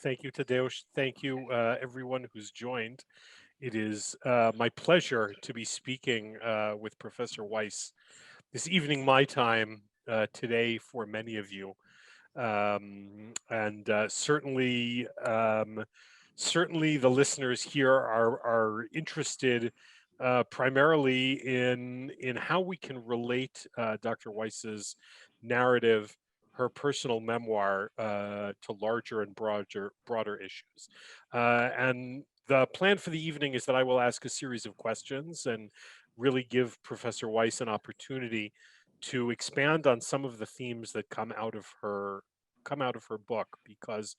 Thank you, Tadeusz. Thank you, everyone who's joined. It is my pleasure to be speaking with Professor Wisse this evening, my time, today for many of you. And certainly the listeners here are interested primarily in how we can relate Dr. Weiss's narrative, her personal memoir, to larger and broader issues. And the plan for the evening is that I will ask a series of questions and really give Professor Wisse an opportunity to expand on some of the themes that come out of her book, because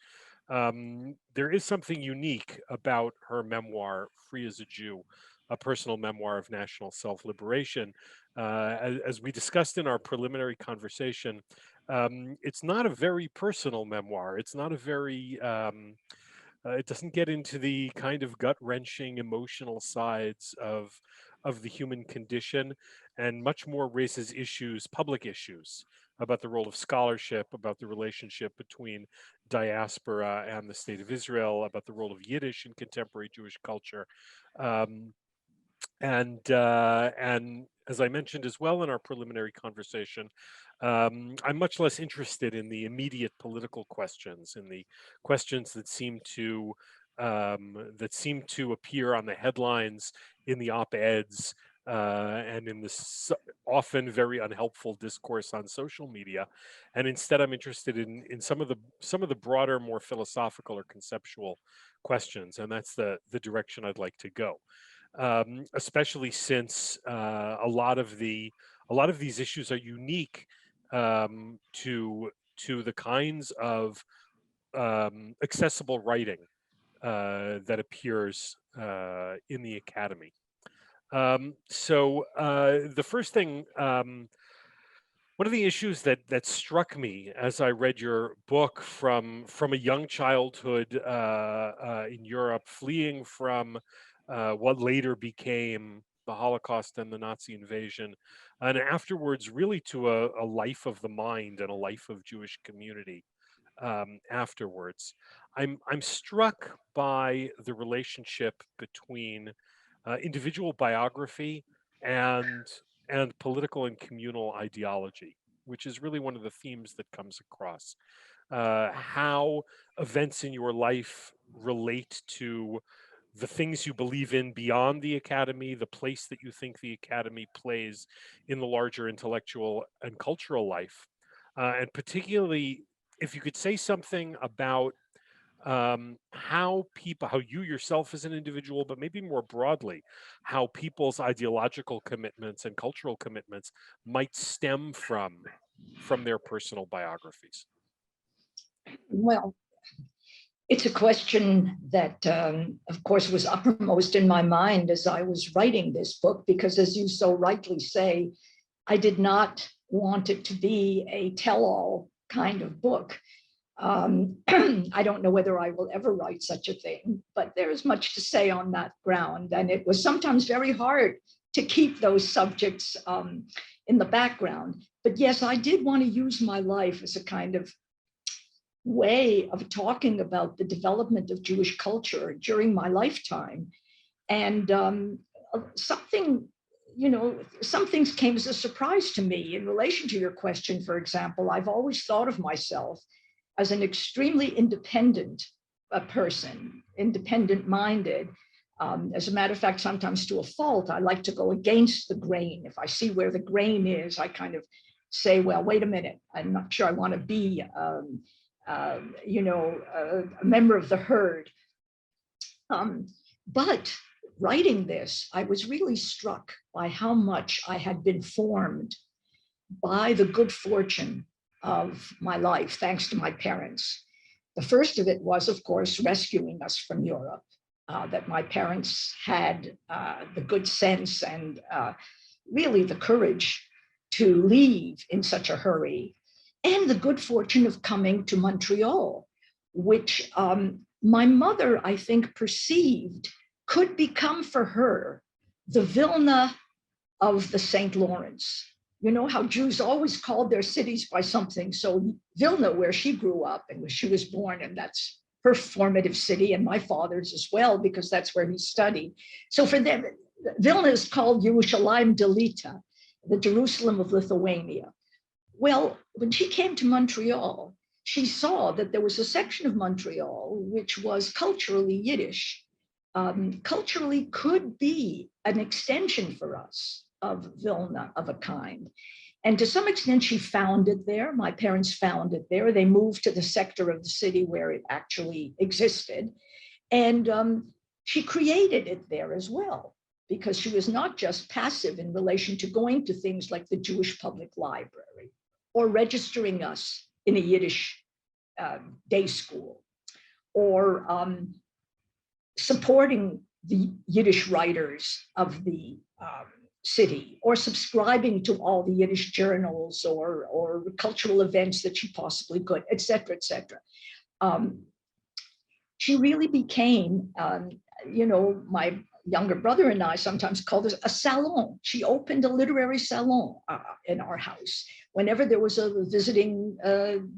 there is something unique about her memoir, Free as a Jew, a personal memoir of national self-liberation. As we discussed in our preliminary conversation, it's not a very personal memoir. It's not a very it doesn't get into the kind of gut-wrenching emotional sides of the human condition, and much more raises issues, public issues, about the role of scholarship, about the relationship between diaspora and the state of Israel, about the role of Yiddish in contemporary Jewish culture. Um, and as I mentioned as well in our preliminary conversation, I'm much less interested in the immediate political questions, in the questions that seem to appear on the headlines, in the op-eds, and in this often very unhelpful discourse on social media. And instead, I'm interested in some of the broader, more philosophical or conceptual questions, and that's the direction I'd like to go. Especially since a lot of these issues are unique to the kinds of accessible writing that appears in the academy. The first thing, one of the issues that struck me as I read your book from a young childhood in Europe, fleeing from what later became the Holocaust and the Nazi invasion, and afterwards really to a life of the mind and a life of Jewish community afterwards. I'm struck by the relationship between individual biography and political and communal ideology, which is really one of the themes that comes across. How events in your life relate to the things you believe in beyond the academy, the place that you think the academy plays in the larger intellectual and cultural life. And particularly, if you could say something about how you yourself as an individual, but maybe more broadly, how people's ideological commitments and cultural commitments might stem from their personal biographies. Well, it's a question that, of course, was uppermost in my mind as I was writing this book, because as you so rightly say, I did not want it to be a tell-all kind of book. I don't know whether I will ever write such a thing, but there is much to say on that ground. And it was sometimes very hard to keep those subjects in the background. But yes, I did want to use my life as a kind of way of talking about the development of Jewish culture during my lifetime. And some things came as a surprise to me in relation to your question. For example, I've always thought of myself as an extremely independent person, independent-minded. As a matter of fact, sometimes to a fault, I like to go against the grain. If I see where the grain is, I kind of say, well, wait a minute, I'm not sure I want to be a member of the herd. But writing this, I was really struck by how much I had been formed by the good fortune of my life, thanks to my parents. The first of it was, of course, rescuing us from Europe, that my parents had the good sense and really the courage to leave in such a hurry, and the good fortune of coming to Montreal, which my mother, I think, perceived could become for her the Vilna of the St. Lawrence. You know how Jews always called their cities by something. So Vilna, where she grew up and where she was born, and that's her formative city and my father's as well, because that's where he studied. So for them, Vilna is called Yerushalayim Delita, the Jerusalem of Lithuania. Well, when she came to Montreal, she saw that there was a section of Montreal which was culturally Yiddish, culturally could be an extension for us of Vilna of a kind. And to some extent, she found it there. My parents found it there. They moved to the sector of the city where it actually existed. And she created it there as well, because she was not just passive in relation to going to things like the Jewish Public Library or registering us in a Yiddish day school, or supporting the Yiddish writers of the city, or subscribing to all the Yiddish journals or cultural events that she possibly could, et cetera, et cetera. She really became, my younger brother and I sometimes called it a salon. She opened a literary salon in our house. Whenever there was a visiting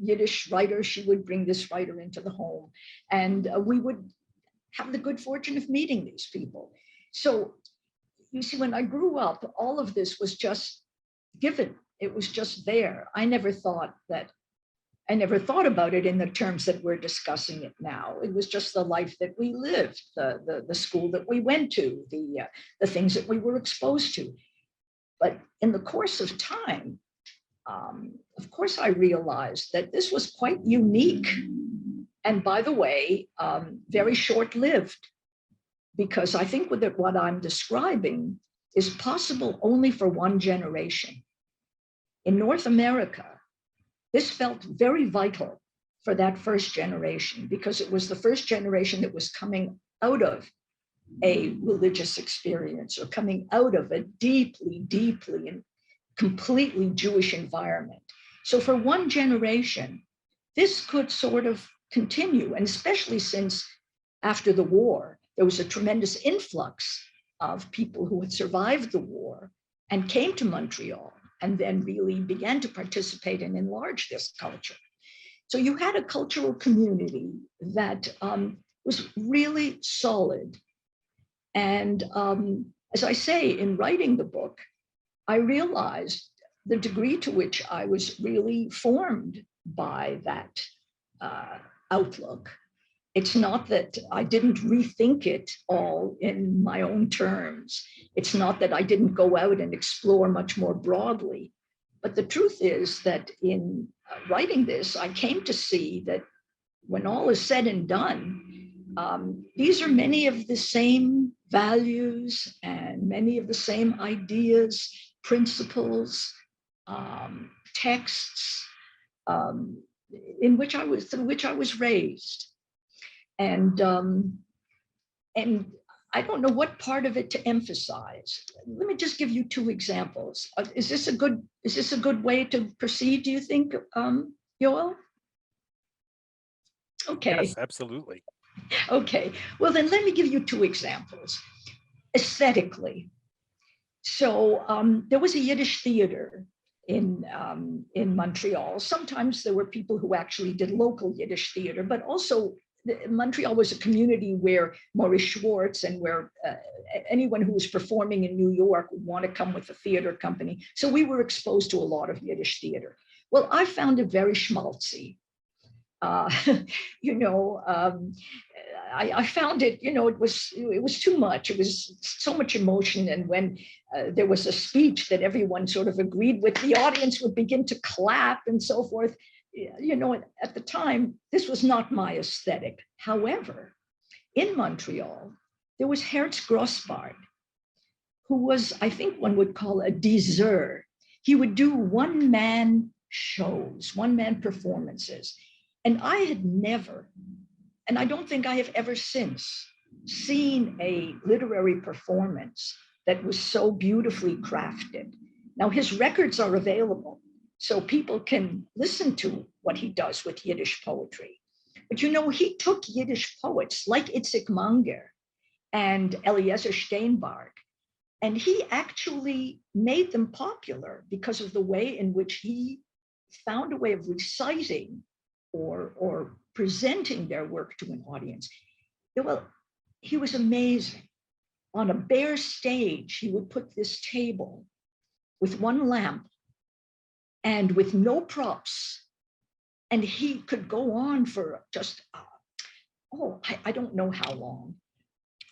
Yiddish writer, she would bring this writer into the home. And we would have the good fortune of meeting these people. So you see, when I grew up, all of this was just given. It was just there. I never thought about it in the terms that we're discussing it now. It was just the life that we lived, the school that we went to, the things that we were exposed to. But in the course of time, of course, I realized that this was quite unique. And by the way, very short-lived, because I think that what I'm describing is possible only for one generation. In North America, this felt very vital for that first generation, because it was the first generation that was coming out of a religious experience, or coming out of a deeply, deeply and completely Jewish environment. So for one generation, this could sort of continue, and especially since after the war, there was a tremendous influx of people who had survived the war and came to Montreal, and then really began to participate and enlarge this culture. So you had a cultural community that was really solid. And as I say, in writing the book, I realized the degree to which I was really formed by that outlook. It's not that I didn't rethink it all in my own terms. It's not that I didn't go out and explore much more broadly. But the truth is that in writing this, I came to see that when all is said and done, these are many of the same values and many of the same ideas, principles, texts, through which I was raised. And I don't know what part of it to emphasize. Let me just give you two examples. Is this a good way to proceed, do you think, Yoel? Okay. Yes, absolutely. Okay. Well, then let me give you two examples. Aesthetically. So there was a Yiddish theater in Montreal. Sometimes there were people who actually did local Yiddish theater, but also Montreal was a community where Maurice Schwartz and where anyone who was performing in New York would want to come with a theater company. So we were exposed to a lot of Yiddish theater. Well, I found it very schmaltzy. I found it, it was too much. It was so much emotion. And when there was a speech that everyone sort of agreed with, the audience would begin to clap and so forth. At the time, this was not my aesthetic. However, in Montreal, there was Hertz Grossbart, who was, I think one would call a diseur. He would do one-man shows, one-man performances. And I had never, and I don't think I have ever since, seen a literary performance that was so beautifully crafted. Now, his records are available, so people can listen to what he does with Yiddish poetry. But he took Yiddish poets like Itzik Manger and Eliezer Steinbarg, and he actually made them popular because of the way in which he found a way of reciting or presenting their work to an audience. Well, he was amazing. On a bare stage, he would put this table with one lamp and with no props. And he could go on for just, I don't know how long.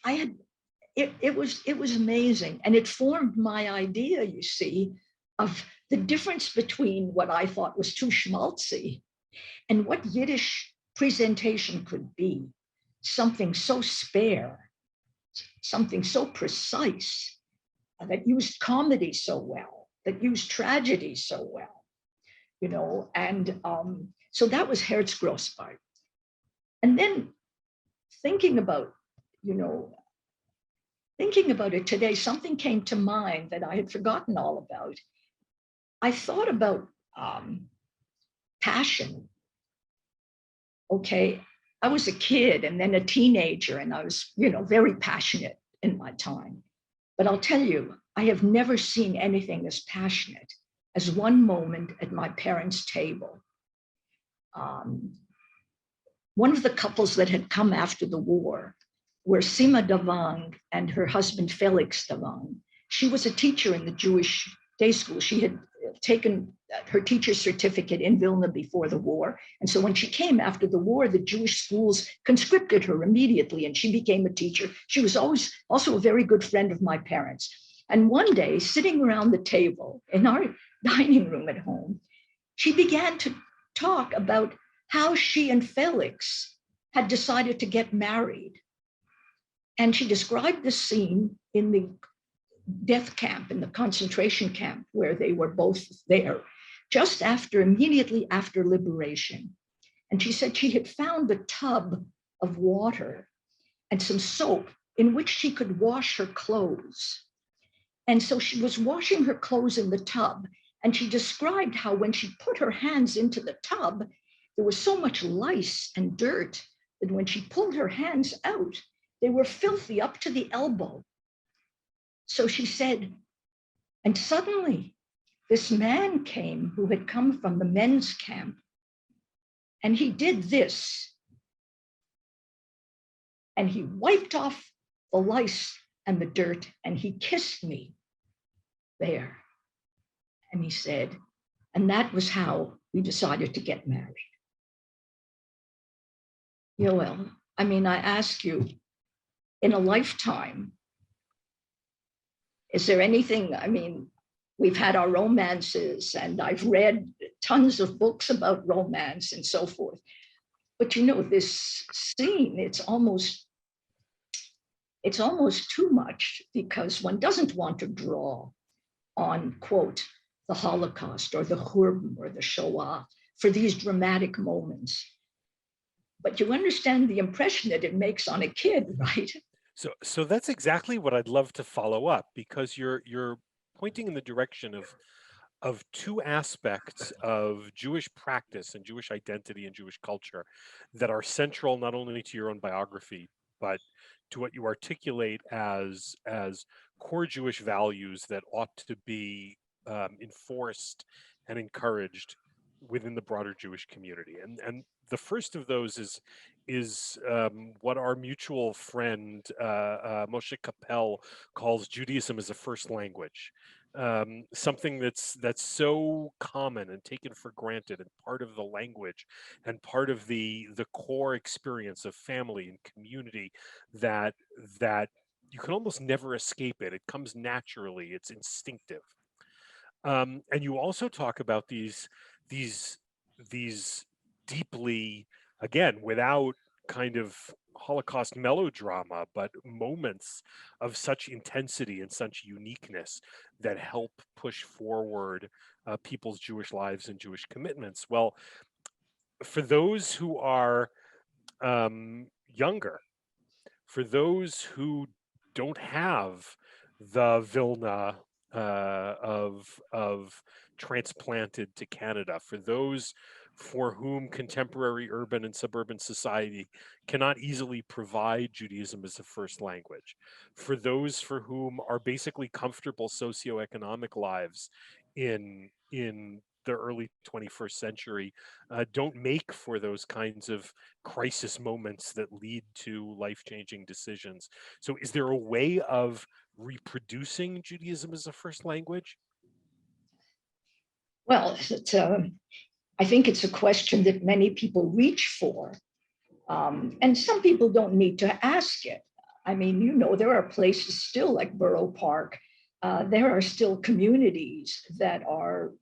It was amazing. And it formed my idea, you see, of the difference between what I thought was too schmaltzy and what Yiddish presentation could be. Something so spare, something so precise, that used comedy so well, that used tragedy so well, and so that was Herzgrossbart. And then thinking about it today, something came to mind that I had forgotten all about. I thought about passion. Okay, I was a kid and then a teenager, and I was, very passionate in my time. But I'll tell you, I have never seen anything as passionate as one moment at my parents' table. One of the couples that had come after the war were Sima Davang and her husband Felix Davang. She was a teacher in the Jewish day school. She had taken her teacher's certificate in Vilna before the war. And so when she came after the war, the Jewish schools conscripted her immediately and she became a teacher. She was always also a very good friend of my parents. And one day, sitting around the table in our dining room at home, she began to talk about how she and Felix had decided to get married. And she described the scene in the death camp, in the concentration camp, where they were both there, just immediately after liberation. And she said she had found a tub of water and some soap in which she could wash her clothes. And so she was washing her clothes in the tub. And she described how when she put her hands into the tub, there was so much lice and dirt that when she pulled her hands out, they were filthy up to the elbow. So she said, and suddenly this man came who had come from the men's camp, and he did this. And he wiped off the lice and the dirt, and he kissed me there. And he said, and that was how we decided to get married. Yoel, I ask you, in a lifetime, is there anything, we've had our romances and I've read tons of books about romance and so forth. But this scene, it's almost too much because one doesn't want to draw on, quote, the Holocaust or the Churban or the Shoah for these dramatic moments. But you understand the impression that it makes on a kid, right? So that's exactly what I'd love to follow up, because you're pointing in the direction of two aspects of Jewish practice and Jewish identity and Jewish culture that are central not only to your own biography, but to what you articulate as core Jewish values that ought to be enforced and encouraged within the broader Jewish community. And the first of those is what our mutual friend Moshe Capel calls Judaism as a first language. Something that's so common and taken for granted and part of the language and part of the core experience of family and community that you can almost never escape it. It comes naturally. It's instinctive. And you also talk about these deeply, again, without kind of Holocaust melodrama, but moments of such intensity and such uniqueness that help push forward people's Jewish lives and Jewish commitments. Well, for those who are younger, for those who don't have the Vilna of transplanted to Canada, for those for whom contemporary urban and suburban society cannot easily provide Judaism as a first language, for those for whom are basically comfortable socioeconomic lives in the early 21st century don't make for those kinds of crisis moments that lead to life-changing decisions. So is there a way of reproducing Judaism as a first language? Well, I think it's a question that many people reach for. And some people don't need to ask it. I mean, you know, there are places still like Borough Park. There are still communities that are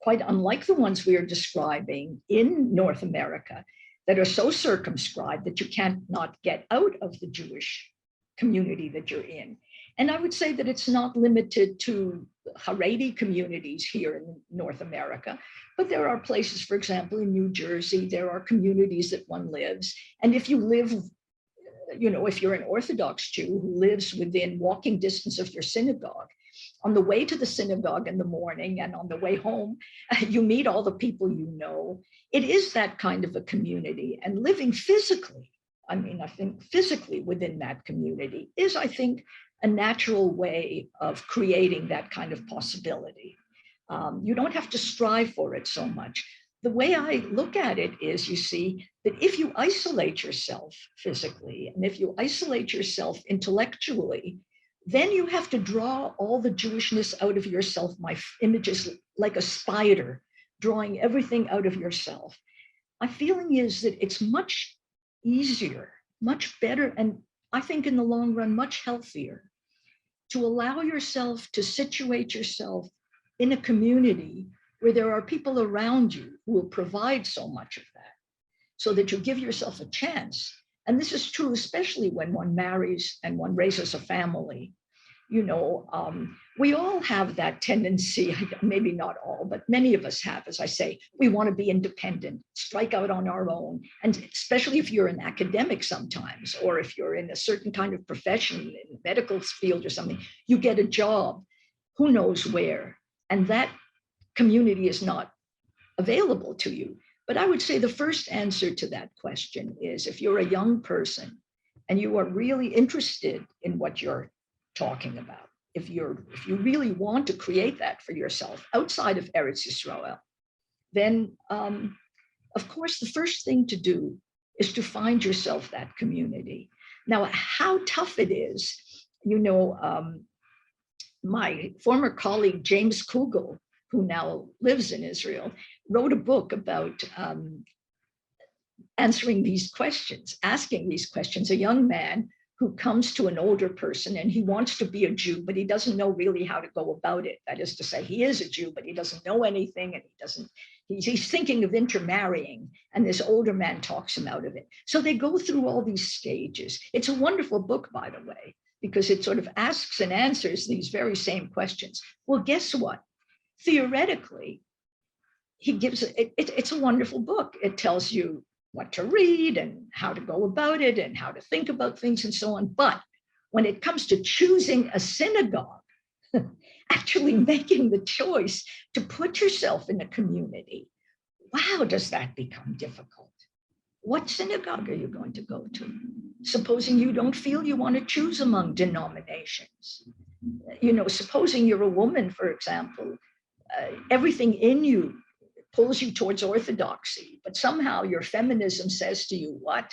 quite unlike the ones we are describing in North America that are so circumscribed that you can't not get out of the Jewish community that you're in. And I would say that it's not limited to Haredi communities here in North America, but there are places, for example, in New Jersey, there are communities that one lives. And if you live, you know, if you're an Orthodox Jew who lives within walking distance of your synagogue, on the way to the synagogue in the morning and on the way home, you meet all the people you know. It is that kind of a community, and living physically, I mean, I think physically within that community is, I think, a natural way of creating that kind of possibility. You don't have to strive for it so much. The way I look at it is, you see, that if you isolate yourself physically, and if you isolate yourself intellectually, then you have to draw all the Jewishness out of yourself. My image is like a spider, drawing everything out of yourself. My feeling is that it's much easier, much better, and I think in the long run, much healthier to allow yourself to situate yourself in a community where there are people around you who will provide so much of that, so that you give yourself a chance. And this is true, especially when one marries and one raises a family. You know, we all have that tendency, maybe not all, but many of us have, as I say, we want to be independent, strike out on our own. And especially if you're an academic sometimes, or if you're in a certain kind of profession, in the medical field or something, you get a job, who knows where, and that community is not available to you. But I would say the first answer to that question is, if you're a young person and you are really interested in what you're talking about, if you really want to create that for yourself outside of Eretz Yisrael, then of course the first thing to do is to find yourself that community. Now, how tough it is, you know, my former colleague James Kugel, who now lives in Israel, wrote a book about answering these questions, asking these questions. A young man who comes to an older person and he wants to be a Jew, but he doesn't know really how to go about it. That is to say, he is a Jew, but he doesn't know anything, and he's thinking of intermarrying, and this older man talks him out of it. So they go through all these stages. It's a wonderful book, by the way, because it sort of asks and answers these very same questions. Well, guess what? Theoretically, he gives it's a wonderful book. It tells you what to read and how to go about it and how to think about things and so on. But when it comes to choosing a synagogue, actually making the choice to put yourself in a community, wow, does that become difficult? What synagogue are you going to go to? Supposing you don't feel you want to choose among denominations. You know, supposing you're a woman, for example, everything in you pulls you towards orthodoxy, but somehow your feminism says to you, what?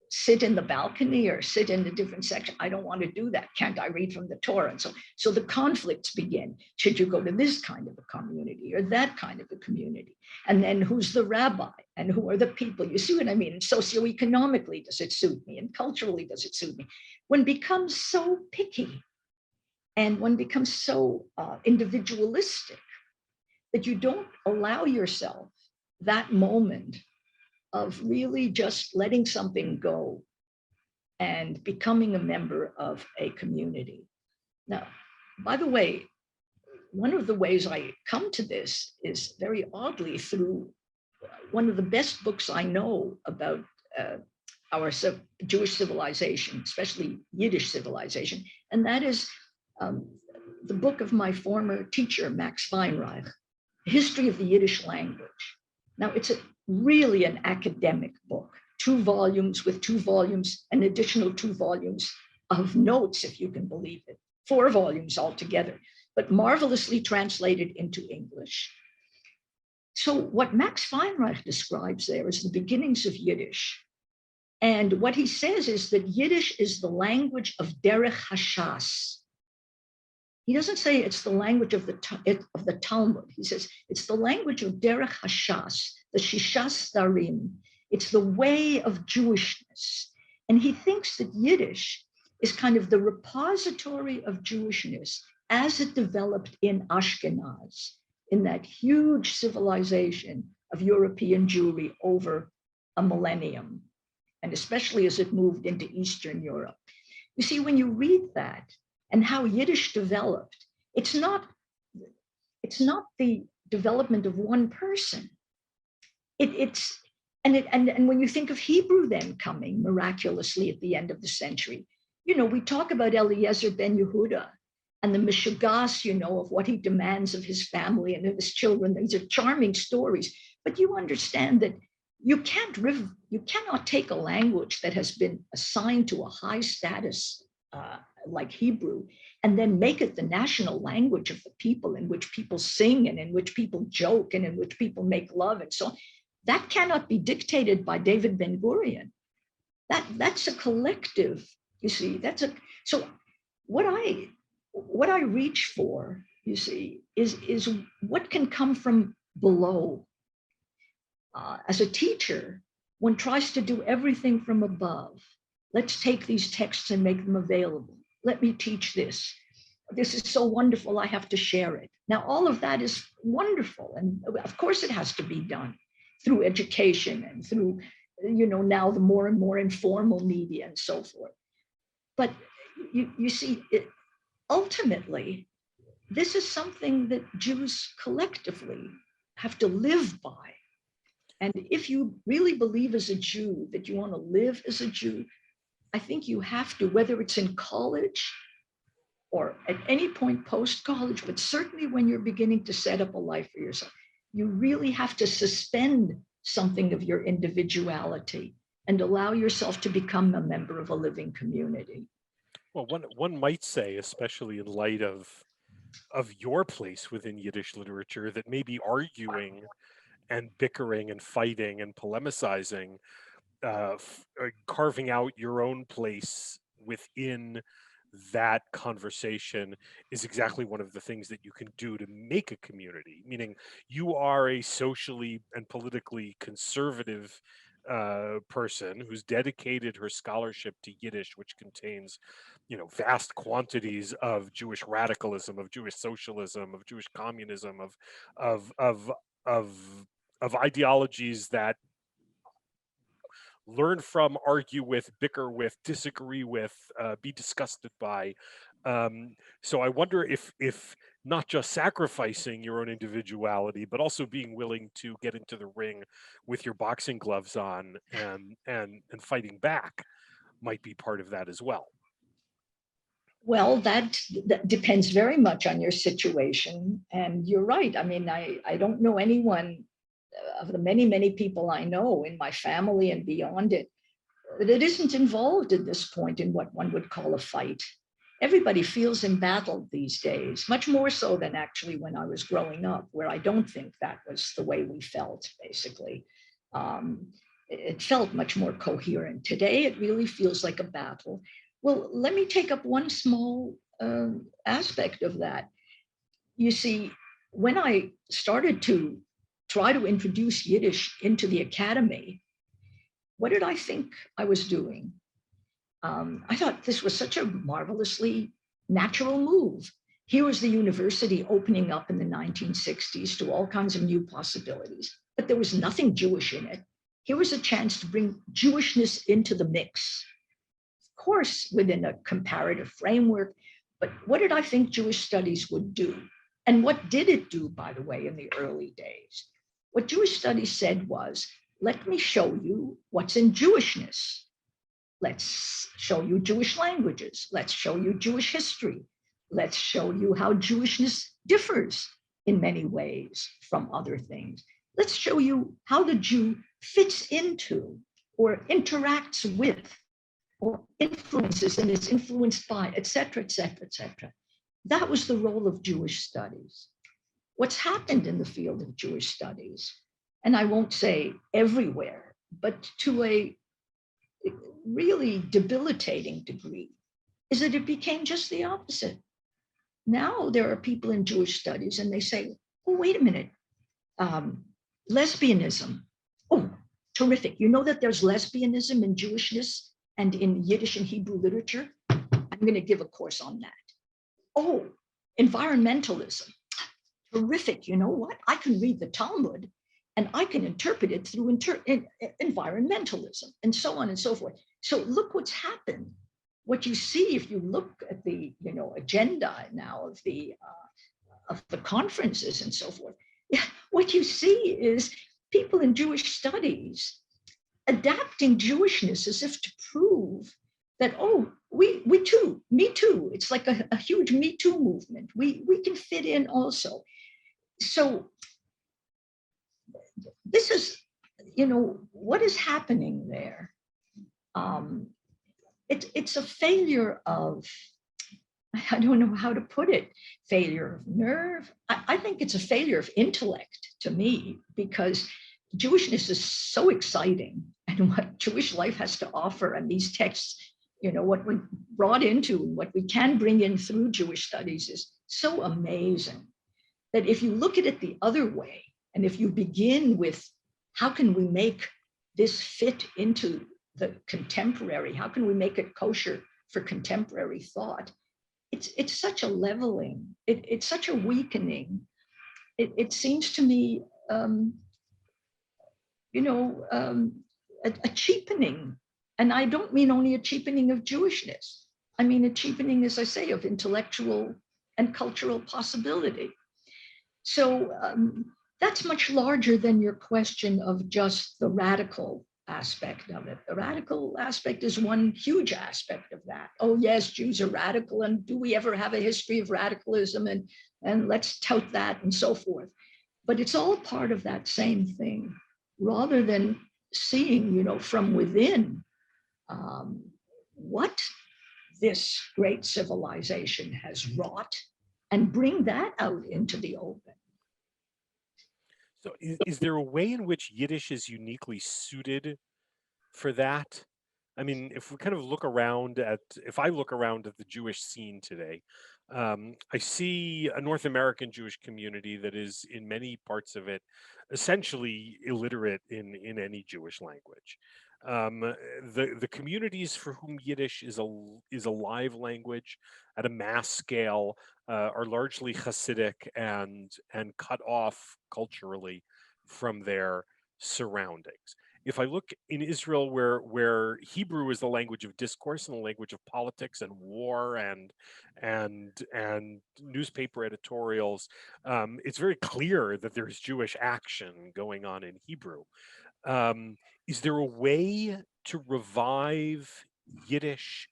Sit in the balcony or sit in a different section? I don't want to do that. Can't I read from the Torah? And so the conflicts begin. Should you go to this kind of a community or that kind of a community? And then who's the rabbi and who are the people? You see what I mean? And socioeconomically, does it suit me? And culturally, does it suit me? One becomes so picky and one becomes so individualistic that you don't allow yourself that moment of really just letting something go and becoming a member of a community. Now, by the way, one of the ways I come to this is very oddly through one of the best books I know about our Jewish civilization, especially Yiddish civilization, and that is the book of my former teacher, Max Weinreich, History of the Yiddish Language. Now, it's really an academic book, 2 volumes with 2 volumes, an additional 2 volumes of notes, if you can believe it, 4 volumes altogether, but marvelously translated into English. So what Max Feinreich describes there is the beginnings of Yiddish. And what he says is that Yiddish is the language of derech hashas. He doesn't say it's the language of the Talmud. He says it's the language of derech hashas, the shishas darim. It's the way of Jewishness. And he thinks that Yiddish is kind of the repository of Jewishness as it developed in Ashkenaz, in that huge civilization of European Jewry over a millennium, and especially as it moved into Eastern Europe. You see, when you read that and how Yiddish developed, it's not the development of one person. And when you think of Hebrew then coming miraculously at the end of the century, we talk about Eliezer ben Yehuda and the mishagas, of what he demands of his family and of his children. These are charming stories, but you understand that you cannot take a language that has been assigned to a high status like Hebrew and then make it the national language of the people, in which people sing and in which people joke and in which people make love and so on. That cannot be dictated by David Ben-Gurion. That's a collective, you see. So what I reach for, you see, is what can come from below. As a teacher, one tries to do everything from above. Let's take these texts and make them available. Let me teach this. This is so wonderful, I have to share it. Now, all of that is wonderful. And of course it has to be done through education and through, now the more and more informal media and so forth. But you see, ultimately, this is something that Jews collectively have to live by. And if you really believe as a Jew that you want to live as a Jew, I think you have to, whether it's in college or at any point post-college, but certainly when you're beginning to set up a life for yourself, you really have to suspend something of your individuality and allow yourself to become a member of a living community. Well, one might say, especially in light of your place within Yiddish literature, that maybe arguing and bickering and fighting and polemicizing, carving out your own place within that conversation is exactly one of the things that you can do to make a community. Meaning, you are a socially and politically conservative person who's dedicated her scholarship to Yiddish, which contains, vast quantities of Jewish radicalism, of Jewish socialism, of Jewish communism, of ideologies that learn from, argue with, bicker with, disagree with, be disgusted by. So I wonder if not just sacrificing your own individuality, but also being willing to get into the ring with your boxing gloves on and fighting back might be part of that as well. Well, that depends very much on your situation. And you're right. I mean, I don't know anyone of the many, many people I know in my family and beyond it, that isn't involved at this point in what one would call a fight. Everybody feels embattled these days, much more so than actually when I was growing up, where I don't think that was the way we felt, basically. It felt much more coherent. Today, it really feels like a battle. Well, let me take up one small aspect of that. You see, when I started to try to introduce Yiddish into the academy, what did I think I was doing? I thought this was such a marvelously natural move. Here was the university opening up in the 1960s to all kinds of new possibilities, but there was nothing Jewish in it. Here was a chance to bring Jewishness into the mix. Of course, within a comparative framework, but what did I think Jewish studies would do? And what did it do, by the way, in the early days? What Jewish studies said was, let me show you what's in Jewishness. Let's show you Jewish languages. Let's show you Jewish history. Let's show you how Jewishness differs in many ways from other things. Let's show you how the Jew fits into or interacts with or influences and is influenced by, et cetera, et cetera, et cetera. That was the role of Jewish studies. what's happened in the field of Jewish studies, and I won't say everywhere, but to a really debilitating degree, is that it became just the opposite. Now there are people in Jewish studies and they say, oh, wait a minute, lesbianism. Oh, terrific. You know that there's lesbianism in Jewishness and in Yiddish and Hebrew literature? I'm going to give a course on that. Oh, environmentalism. Terrific. You know what? I can read the Talmud and I can interpret it through environmentalism and so on and so forth. So look what's happened. What you see if you look at the agenda now of the conferences and so forth, what you see is people in Jewish studies adapting Jewishness as if to prove that, oh, we too, me too. It's like a huge Me Too movement. We can fit in also. So this is, what is happening there. It's a failure of, I don't know how to put it, failure of nerve. I think it's a failure of intellect to me, because Jewishness is so exciting, and what Jewish life has to offer, and these texts, what we brought into, what we can bring in through Jewish studies is so amazing that if you look at it the other way, and if you begin with how can we make this fit into the contemporary, how can we make it kosher for contemporary thought? It's such a leveling, it's such a weakening. It seems to me, a cheapening. And I don't mean only a cheapening of Jewishness. I mean a cheapening, as I say, of intellectual and cultural possibility. So that's much larger than your question of just the radical aspect of it. The radical aspect is one huge aspect of that. Oh yes, Jews are radical, and do we ever have a history of radicalism, and let's tout that and so forth. But it's all part of that same thing, rather than seeing, from within what this great civilization has wrought, and bring that out into the open. So is there a way in which Yiddish is uniquely suited for that? I mean, if we kind of if I look around at the Jewish scene today, I see a North American Jewish community that is, in many parts of it, essentially illiterate in any Jewish language. The communities for whom Yiddish is a live language at a mass scale are largely Hasidic and cut off culturally from their surroundings. If I look in Israel, where Hebrew is the language of discourse and the language of politics and war and newspaper editorials, it's very clear that there's Jewish action going on in Hebrew. Is there a way to revive Yiddish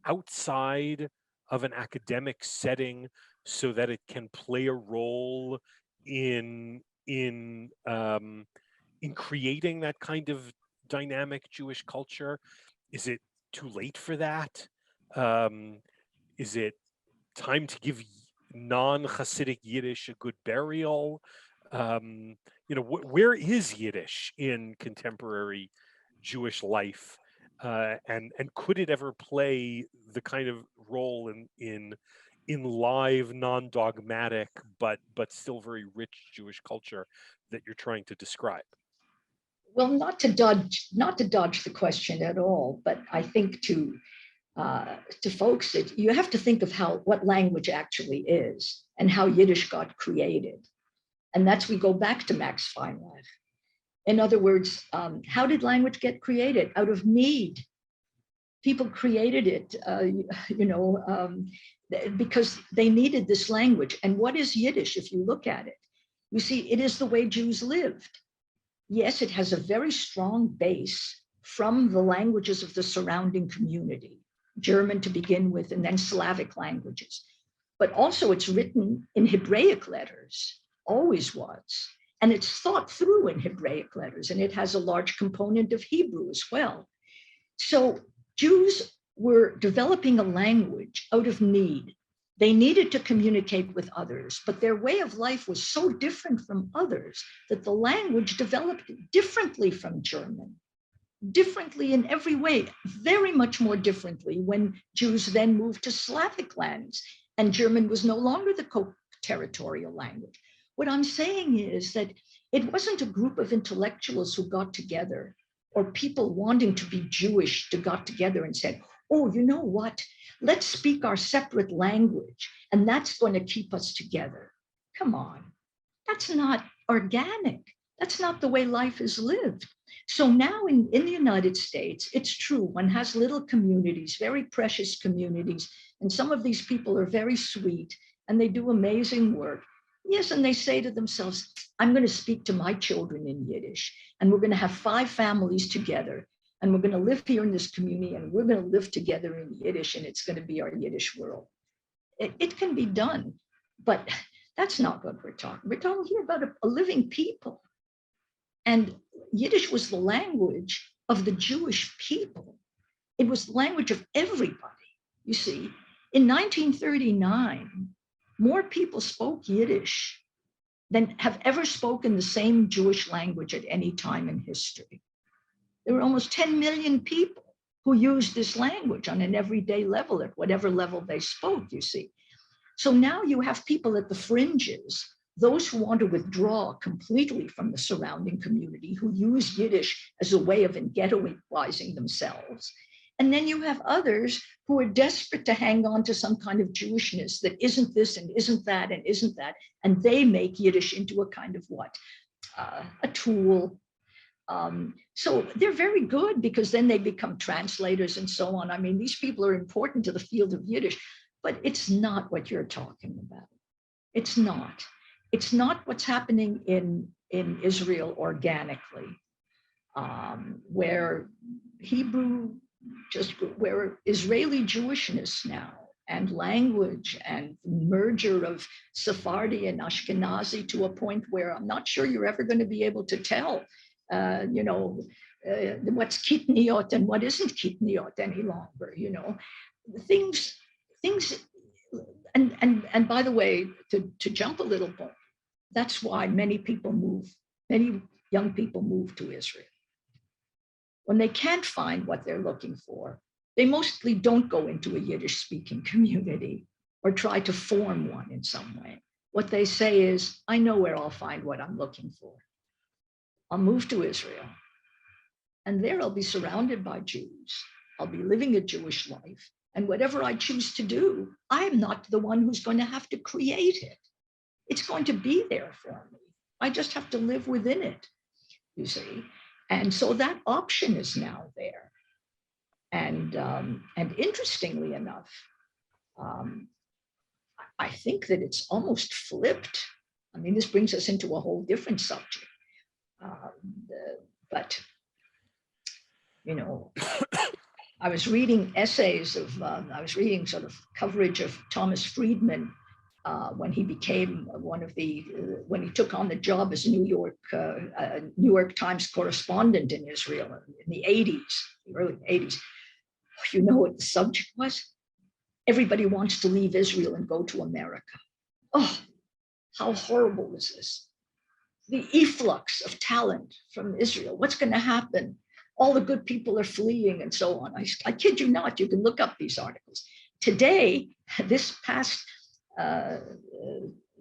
outside of an academic setting so that it can play a role in creating that kind of dynamic Jewish culture? Is it too late for that? Is it time to give non-Hasidic Yiddish a good burial? Where is Yiddish in contemporary Jewish life? And could it ever play the kind of role in live, non-dogmatic, but still very rich Jewish culture that you're trying to describe? Well, not to dodge the question at all, but I think to folks that you have to think of what language actually is and how Yiddish got created. And we go back to Max Feinreich. In other words, how did language get created? Out of need. People created it, because they needed this language. And what is Yiddish if you look at it? You see, it is the way Jews lived. Yes, it has a very strong base from the languages of the surrounding community, German to begin with, and then Slavic languages. But also it's written in Hebraic letters, always was. And it's thought through in Hebraic letters, and it has a large component of Hebrew as well. So Jews were developing a language out of need. They needed to communicate with others, but their way of life was so different from others that the language developed differently from German, differently in every way, very much more differently when Jews then moved to Slavic lands and German was no longer the co-territorial language. What I'm saying is that it wasn't a group of intellectuals who got together or people wanting to be Jewish to got together and said, oh, you know what? Let's speak our separate language and that's going to keep us together. Come on, that's not organic. That's not the way life is lived. So now in the United States, it's true, one has little communities, very precious communities, and some of these people are very sweet and they do amazing work. Yes, and they say to themselves, I'm going to speak to my children in Yiddish, and we're going to have 5 families together, and we're going to live here in this community, and we're going to live together in Yiddish, and it's going to be our Yiddish world. It can be done, but that's not what we're talking. We're talking here about a living people. And Yiddish was the language of the Jewish people. It was the language of everybody. You see, in 1939, more people spoke Yiddish than have ever spoken the same Jewish language at any time in history. There were almost 10 million people who used this language on an everyday level, at whatever level they spoke, you see. So now you have people at the fringes, those who want to withdraw completely from the surrounding community, who use Yiddish as a way of ghettoizing themselves. And then you have others who are desperate to hang on to some kind of Jewishness that isn't this and isn't that and isn't that. And they make Yiddish into a kind of what? A tool. So they're very good because then they become translators and so on. I mean, these people are important to the field of Yiddish, but it's not what you're talking about. It's not. It's not what's happening in Israel organically, where where Israeli Jewishness now and language and merger of Sephardi and Ashkenazi to a point where I'm not sure you're ever going to be able to tell, what's kitniot and what isn't kitniot any longer, things, and by the way, to jump a little bit, that's why many young people move to Israel. When they can't find what they're looking for, they mostly don't go into a Yiddish-speaking community or try to form one in some way. What they say is, I know where I'll find what I'm looking for. I'll move to Israel, and there I'll be surrounded by Jews. I'll be living a Jewish life, and whatever I choose to do, I'm not the one who's going to have to create it. It's going to be there for me. I just have to live within it, you see. And so that option is now there. And interestingly enough, I think that it's almost flipped. I mean, this brings us into a whole different subject. But, I was reading essays I was reading sort of coverage of Thomas Friedman when he became when he took on the job as a New York Times correspondent in Israel in the 80s, the early 80s. You know what the subject was? Everybody wants to leave Israel and go to America. Oh, how horrible is this? The efflux of talent from Israel. What's going to happen? All the good people are fleeing and so on. I kid you not, you can look up these articles. Today, this past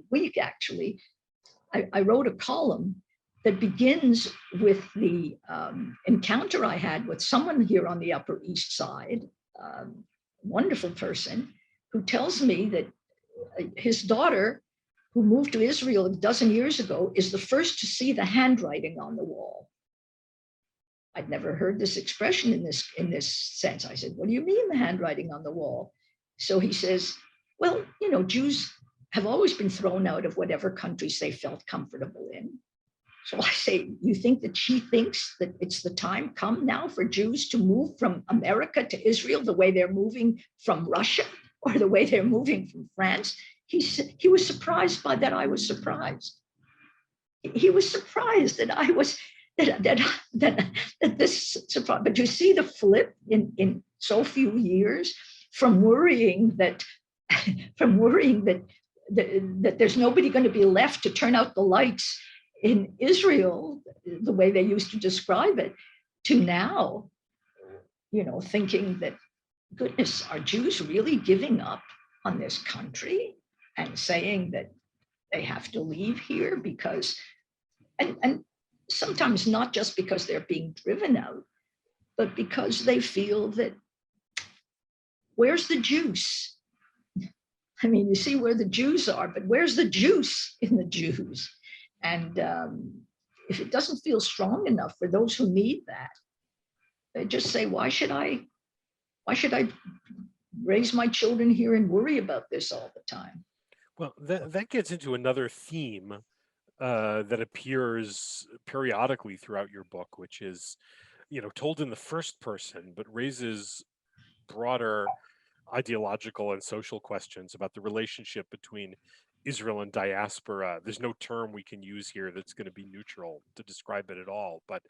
week, actually, I wrote a column that begins with the encounter I had with someone here on the Upper East Side, wonderful person, who tells me that his daughter, who moved to Israel a dozen years ago, is the first to see the handwriting on the wall. I'd never heard this expression in this sense. I said, what do you mean the handwriting on the wall? So he says, well, Jews have always been thrown out of whatever countries they felt comfortable in. So I say, you think that she thinks that it's the time come now for Jews to move from America to Israel the way they're moving from Russia or the way they're moving from France? He was surprised by that. I was surprised. He was surprised that I was that this surprise. But you see the flip in so few years from worrying that from worrying that there's nobody going to be left to turn out the lights in Israel, the way they used to describe it, to now, thinking that, goodness, are Jews really giving up on this country and saying that they have to leave here because, and sometimes not just because they're being driven out, but because they feel that, where's the juice? I mean, you see where the Jews are, but where's the juice in the Jews? And if it doesn't feel strong enough for those who need that, they just say, why should I raise my children here and worry about this all the time? Well, that gets into another theme that appears periodically throughout your book, which is, told in the first person, but raises broader ideological and social questions about the relationship between Israel and diaspora. There's no term we can use here that's going to be neutral to describe it at all, but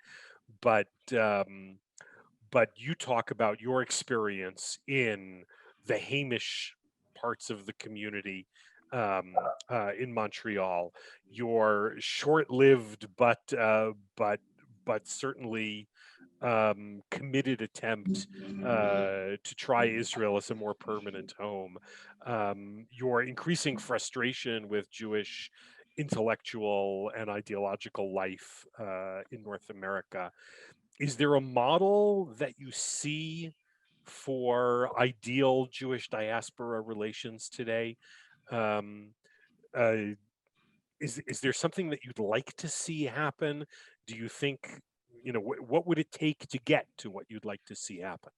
you talk about your experience in the Hamish parts of the community in Montreal, your short-lived but certainly committed attempt to try Israel as a more permanent home, your increasing frustration with Jewish intellectual and ideological life in North America. Is there a model that you see for ideal Jewish diaspora relations today? Is there something that you'd like to see happen? Do you think, what would it take to get to what you'd like to see happen?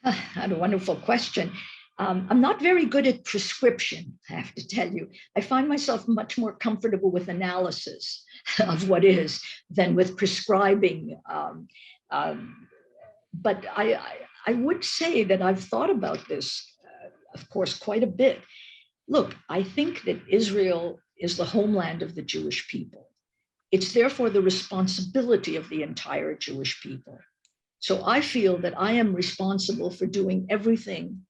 What a wonderful question. I'm not very good at prescription, I have to tell you. I find myself much more comfortable with analysis of what is than with prescribing. But I would say that I've thought about this, of course, quite a bit. Look, I think that Israel is the homeland of the Jewish people. It's therefore the responsibility of the entire Jewish people. So I feel that I am responsible for doing everything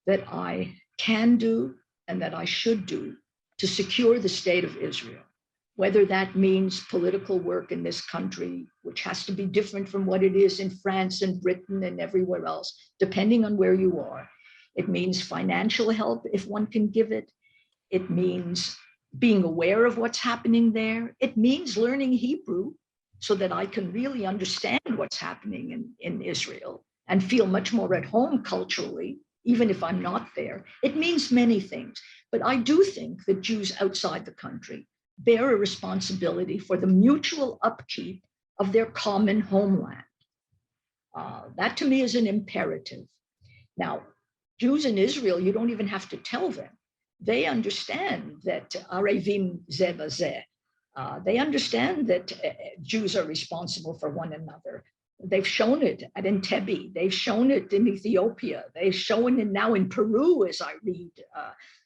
that I can do and that I should do to secure the state of Israel, whether that means political work in this country, which has to be different from what it is in France and Britain and everywhere else, depending on where you are. It means financial help if one can give it. It means being aware of what's happening there. It means learning Hebrew so that I can really understand what's happening in Israel and feel much more at home culturally, even if I'm not there. It means many things, but I do think that Jews outside the country bear a responsibility for the mutual upkeep of their common homeland. That to me is an imperative. Now, Jews in Israel, you don't even have to tell them. They understand that arevim zeh b'zeh. They understand that Jews are responsible for one another. They've shown it at Entebbe. They've shown it in Ethiopia. They've shown it now in Peru, as I read.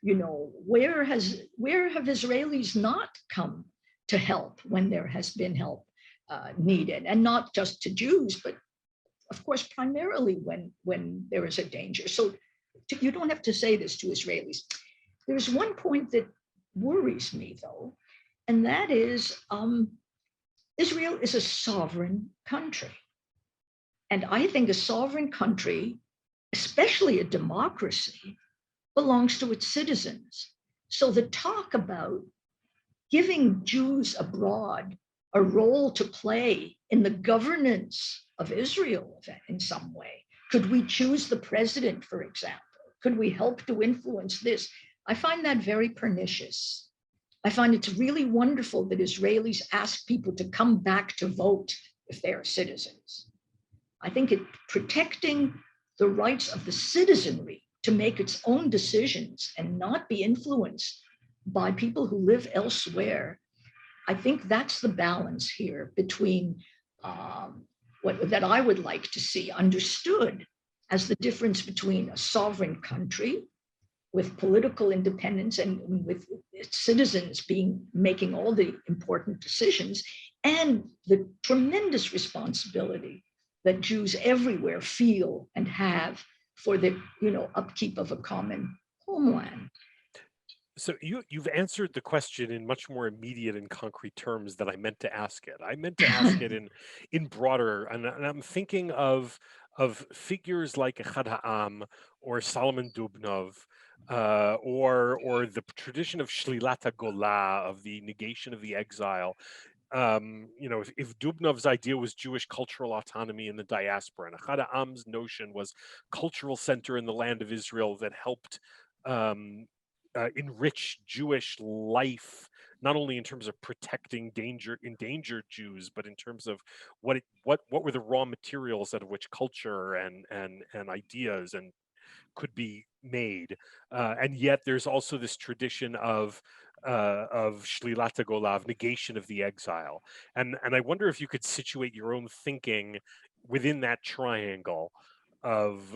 Where have Israelis not come to help when there has been help needed? And not just to Jews, but of course, primarily when there is a danger. So you don't have to say this to Israelis. There's one point that worries me, though, and that is Israel is a sovereign country. And I think a sovereign country, especially a democracy, belongs to its citizens. So the talk about giving Jews abroad a role to play in the governance of Israel in some way. Could we choose the president, for example? Could we help to influence this? I find that very pernicious. I find it's really wonderful that Israelis ask people to come back to vote if they are citizens. I think protecting the rights of the citizenry to make its own decisions and not be influenced by people who live elsewhere, I think that's the balance here between that I would like to see understood as the difference between a sovereign country with political independence and with its citizens making all the important decisions, and the tremendous responsibility that Jews everywhere feel and have for the upkeep of a common homeland. So you've answered the question in much more immediate and concrete terms than I meant to ask it. I meant to ask it in broader, and I'm thinking of figures like Echad Ha'am or Salomon Dubnov, or the tradition of Shlilat HaGolah, of the negation of the exile. If Dubnov's idea was Jewish cultural autonomy in the diaspora, and Echad Ha'am's notion was cultural center in the land of Israel that helped um, enrich Jewish life, not only in terms of protecting endangered Jews, but in terms of what were the raw materials out of which culture and ideas and could be made. And yet there's also this tradition of Shlilat HaGolah, negation of the exile. And I wonder if you could situate your own thinking within that triangle of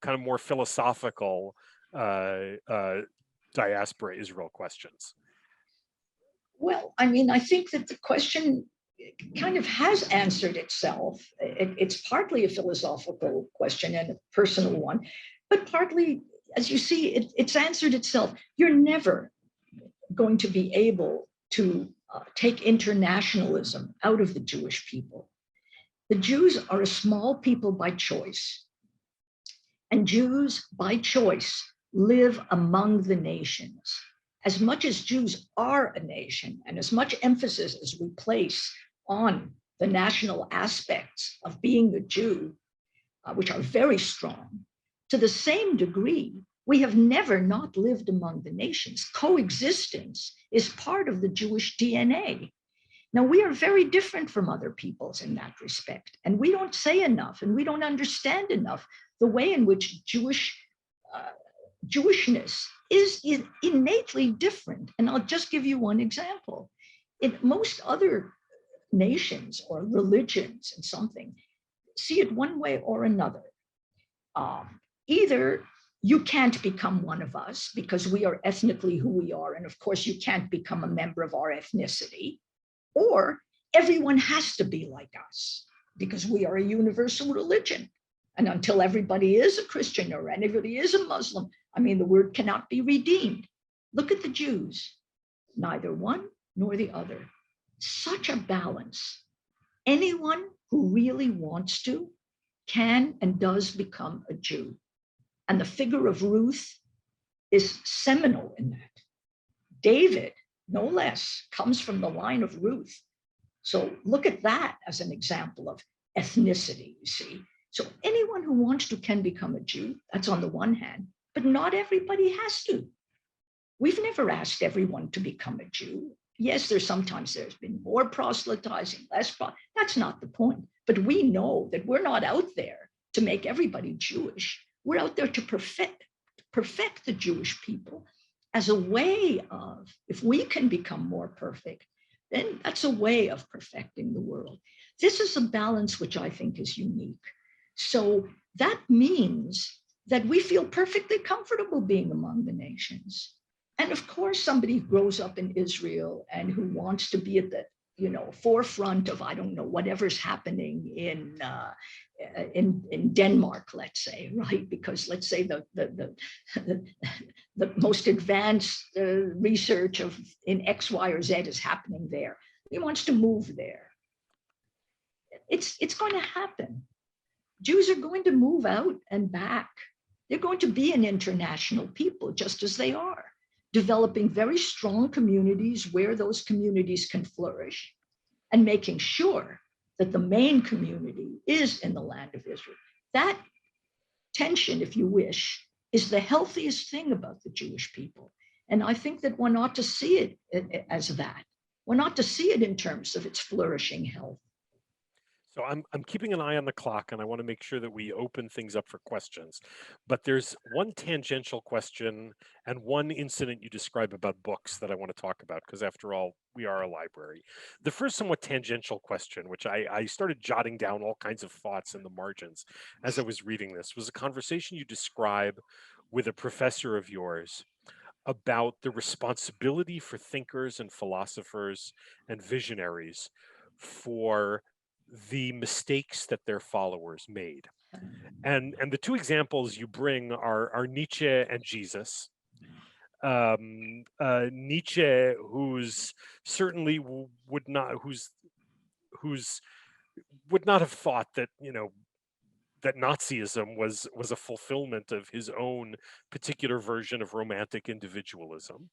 kind of more philosophical diaspora Israel questions. Well, I mean, I think that the question kind of has answered itself. It's partly a philosophical question and a personal one, but partly, as you see, it's answered itself. You're never going to be able to take internationalism out of the Jewish people. The Jews are a small people by choice, and Jews by choice live among the nations. As much as Jews are a nation, and as much emphasis as we place on the national aspects of being a Jew, which are very strong, to the same degree, we have never not lived among the nations. Coexistence is part of the Jewish DNA. Now, we are very different from other peoples in that respect, and we don't say enough, and we don't understand enough the way in which Jewishness is innately different. And I'll just give you one example. In most other nations or religions and something, see it one way or another. Either you can't become one of us because we are ethnically who we are, and of course you can't become a member of our ethnicity, or everyone has to be like us because we are a universal religion. And until everybody is a Christian or anybody is a Muslim, I mean, the word cannot be redeemed. Look at the Jews, neither one nor the other. Such a balance. Anyone who really wants to can and does become a Jew. And the figure of Ruth is seminal in that. David, no less, comes from the line of Ruth. So look at that as an example of ethnicity, you see. So anyone who wants to can become a Jew. That's on the one hand, but not everybody has to. We've never asked everyone to become a Jew. Yes, there's been more proselytizing, less. That's not the point. But we know that we're not out there to make everybody Jewish. We're out there to perfect the Jewish people as a way of, if we can become more perfect, then that's a way of perfecting the world. This is a balance which I think is unique. So that means that we feel perfectly comfortable being among the nations. And of course, somebody who grows up in Israel and who wants to be at the forefront of, I don't know, whatever's happening in Denmark, let's say, right? Because let's say the most advanced research in X, Y, or Z is happening there. He wants to move there. It's going to happen. Jews are going to move out and back. They're going to be an international people, just as they are, developing very strong communities where those communities can flourish, and making sure that the main community is in the land of Israel. That tension, if you wish, is the healthiest thing about the Jewish people. And I think that one ought to see it as that. One ought to see it in terms of its flourishing health. So I'm keeping an eye on the clock, and I want to make sure that we open things up for questions. But there's one tangential question and one incident you describe about books that I want to talk about, because after all, we are a library. The first somewhat tangential question, which I started jotting down all kinds of thoughts in the margins as I was reading this, was a conversation you describe with a professor of yours about the responsibility for thinkers and philosophers and visionaries for the mistakes that their followers made. And the two examples you bring are Nietzsche and Jesus. Nietzsche, who's certainly would not who's would not have thought that, that Nazism was a fulfillment of his own particular version of romantic individualism,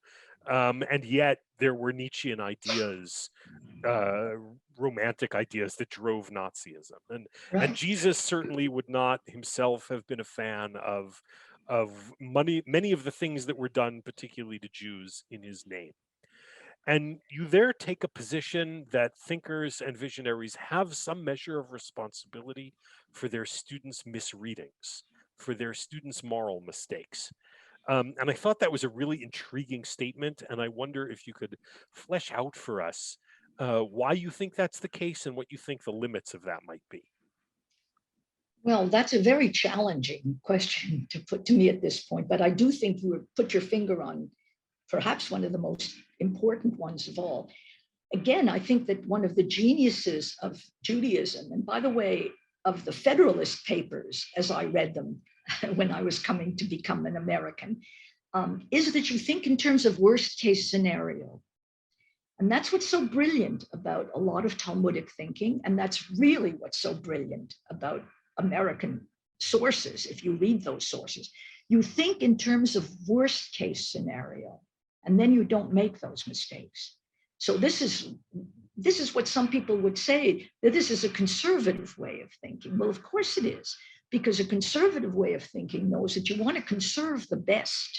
and yet there were Nietzschean ideas, uh, romantic ideas that drove Nazism, and Right. Jesus certainly would not himself have been a fan of many of the things that were done, particularly to Jews, in his name. And you there take a position that thinkers and visionaries have some measure of responsibility for their students' misreadings, for their students' moral mistakes. And I thought that was a really intriguing statement. And I wonder if you could flesh out for us why you think that's the case and what you think the limits of that might be. Well, that's a very challenging question to put to me at this point, but I do think you would put your finger on perhaps one of the most important ones of all. Again, I think that one of the geniuses of Judaism, and by the way, of the Federalist Papers, as I read them when I was coming to become an American, is that you think in terms of worst case scenario. And that's what's so brilliant about a lot of Talmudic thinking. And that's really what's so brilliant about American sources. If you read those sources, you think in terms of worst case scenario, and then you don't make those mistakes. So this is what some people would say, that this is a conservative way of thinking. Well, of course it is, because a conservative way of thinking knows that you want to conserve the best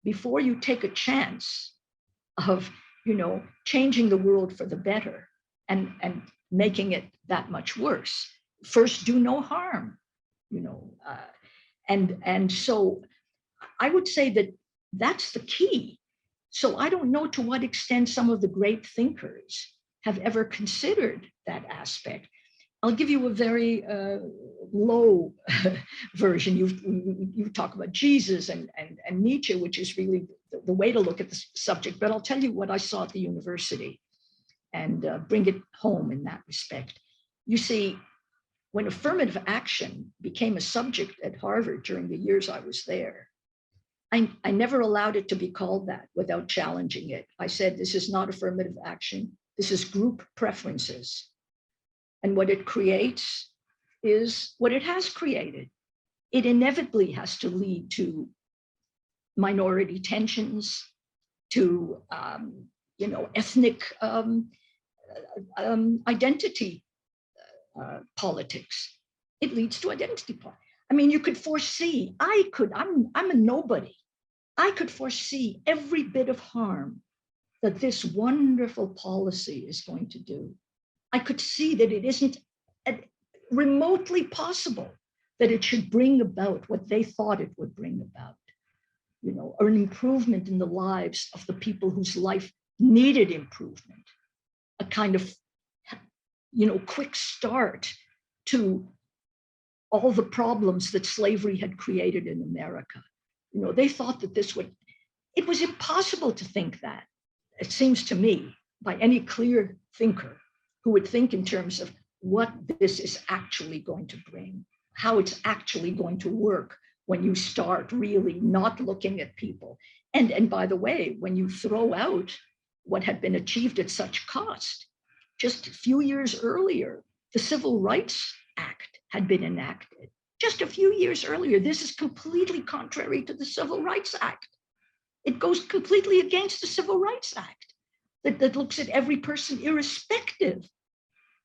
before you take a chance of changing the world for the better and making it that much worse. First, do no harm, and so I would say that that's the key. So I don't know to what extent some of the great thinkers have ever considered that aspect. I'll give you a very low version. You talk about Jesus and Nietzsche, which is really the way to look at the subject. But I'll tell you what I saw at the university and bring it home in that respect. You see, when affirmative action became a subject at Harvard during the years I was there, I never allowed it to be called that without challenging it. I said, this is not affirmative action. This is group preferences. And what it creates is what it has created. It inevitably has to lead to minority tensions, to ethnic identity politics. It leads to identity politics. I mean, you could foresee, I'm a nobody. I could foresee every bit of harm that this wonderful policy is going to do. I could see that it isn't remotely possible that it should bring about what they thought it would bring about, or an improvement in the lives of the people whose life needed improvement, a kind of, quick start to all the problems that slavery had created in America. They thought that it was impossible to think that, it seems to me, by any clear thinker who would think in terms of what this is actually going to bring, how it's actually going to work when you start really not looking at people. And by the way, when you throw out what had been achieved at such cost, just a few years earlier, the Civil Rights Act had been enacted. Just a few years earlier, this is completely contrary to the Civil Rights Act. It goes completely against the Civil Rights Act that looks at every person irrespective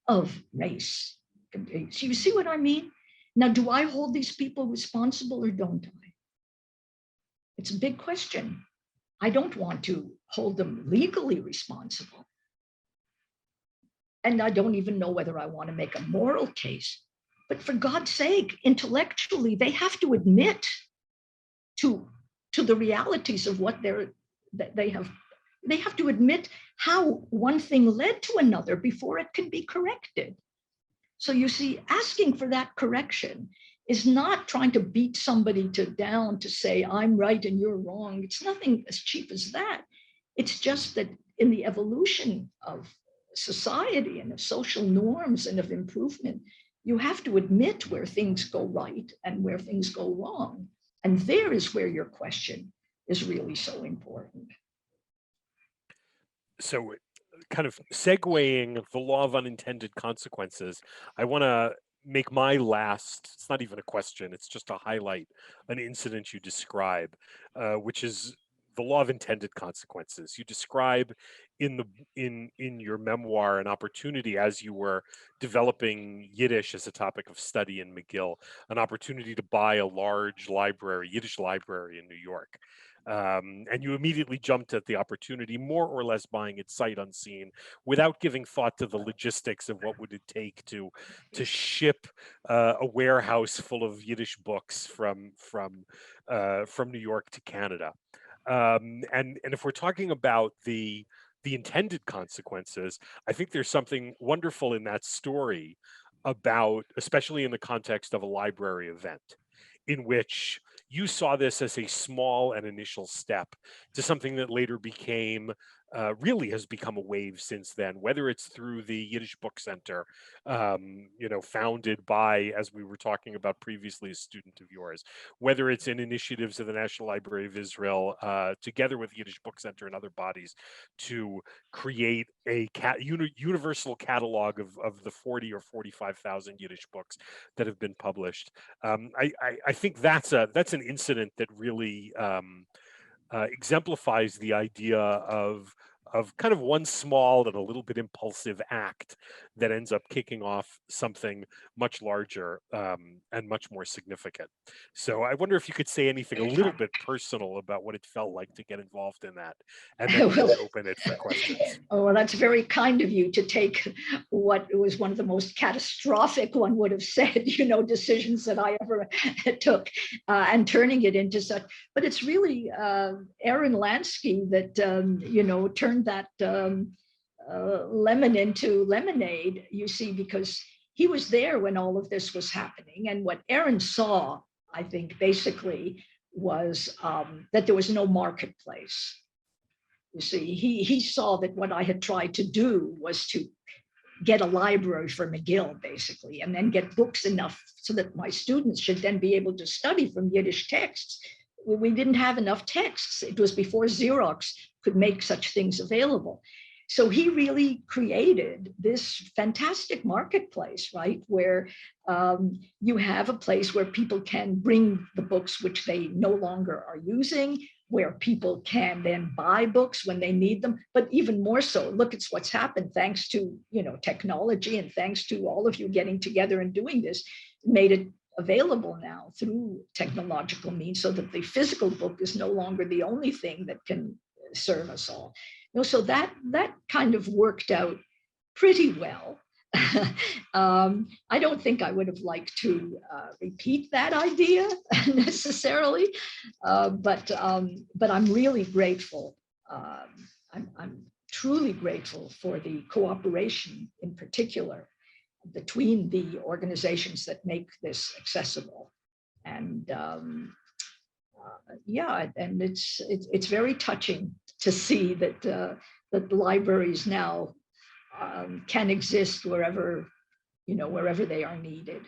of race. So you see what I mean? Now, do I hold these people responsible or don't I? It's a big question. I don't want to hold them legally responsible. And I don't even know whether I want to make a moral case. But for God's sake, intellectually, they have to admit to the realities of what they have to admit how one thing led to another before it can be corrected. So you see, asking for that correction is not trying to beat somebody down to say, I'm right and you're wrong. It's nothing as cheap as that. It's just that in the evolution of society and of social norms and of improvement, you have to admit where things go right and where things go wrong. And there is where your question is really so important. So kind of segueing the law of unintended consequences, I want to make my last, it's not even a question, it's just a highlight, an incident you describe, which is the law of intended consequences. You describe in your memoir an opportunity as you were developing Yiddish as a topic of study in McGill, an opportunity to buy a large library, Yiddish library in New York. And you immediately jumped at the opportunity, more or less buying it sight unseen, without giving thought to the logistics of what would it take to ship a warehouse full of Yiddish books from New York to Canada. And if we're talking about the intended consequences, I think there's something wonderful in that story about, especially in the context of a library event, in which you saw this as a small and initial step to something that later became, really has become a wave since then, whether it's through the Yiddish Book Center, founded by, as we were talking about previously, a student of yours, whether it's in initiatives of the National Library of Israel, together with the Yiddish Book Center and other bodies, to create a universal catalog of the 40 or 45,000 Yiddish books that have been published. I think that's an incident that really exemplifies the idea of kind of one small and a little bit impulsive act that ends up kicking off something much larger and much more significant. So I wonder if you could say anything a little bit personal about what it felt like to get involved in that, and then we can open it for questions. Oh, well, that's very kind of you to take what was one of the most catastrophic, one would have said, decisions that I ever took, and turning it into such. But it's really Aaron Lansky that, turned that lemon into lemonade, you see, because he was there when all of this was happening. And what Aaron saw, I think, basically was that there was no marketplace. You see, he saw that what I had tried to do was to get a library for McGill, basically, and then get books enough so that my students should then be able to study from Yiddish texts. We didn't have enough texts. It was before Xerox could make such things available. So he really created this fantastic marketplace, right, where you have a place where people can bring the books which they no longer are using, where people can then buy books when they need them. But even more so, look at what's happened thanks to technology, and thanks to all of you getting together and doing this, made it available now through technological means, so that the physical book is no longer the only thing that can serve us all. So that kind of worked out pretty well. I don't think I would have liked to repeat that idea necessarily, but I'm really grateful. I'm truly grateful for the cooperation, in particular, between the organizations that make this accessible. And and it's very touching to see that that libraries now can exist wherever they are needed.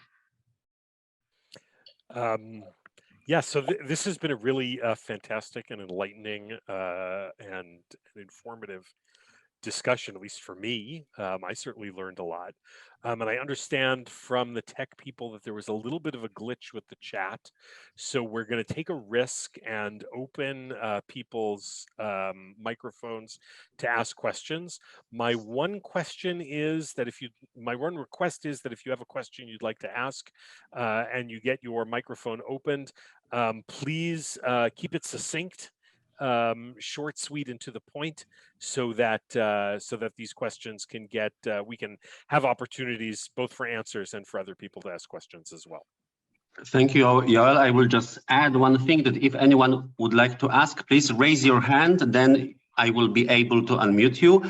So this has been a really fantastic and enlightening and informative discussion, at least for me. I certainly learned a lot. And I understand from the tech people that there was a little bit of a glitch with the chat. So we're going to take a risk and open people's microphones to ask questions. My one request is that if you have a question you'd like to ask and you get your microphone opened, please keep it succinct, short, sweet, and to the point, so that these questions can get we can have opportunities both for answers and for other people to ask questions as well. Thank you, Yoel. I will just add one thing, that if anyone would like to ask, please raise your hand, then I will be able to unmute you.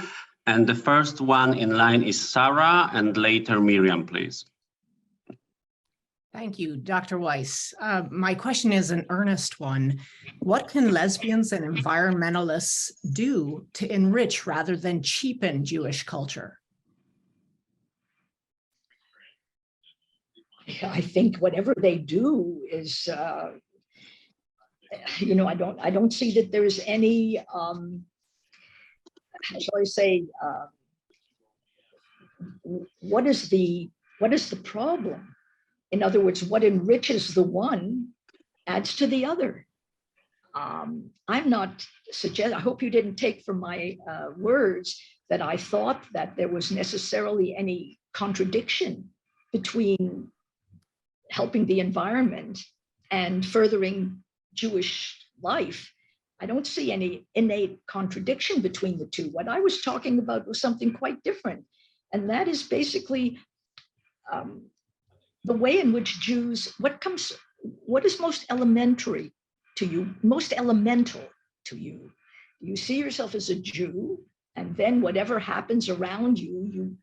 And the first one in line is Sarah, and later Miriam, please. Thank you, Dr. Wisse. My question is an earnest one. What can lesbians and environmentalists do to enrich rather than cheapen Jewish culture? I think whatever they do is, you know, I don't see that there's any, how shall I say, what is the problem? In other words, what enriches the one adds to the other. I'm not suggesting, I hope you didn't take from my words that I thought that there was necessarily any contradiction between helping the environment and furthering Jewish life. I don't see any innate contradiction between the two. What I was talking about was something quite different. And that is basically the way in which Jews, what is most elementary to you, most elemental to you? You see yourself as a Jew, and then whatever happens around you,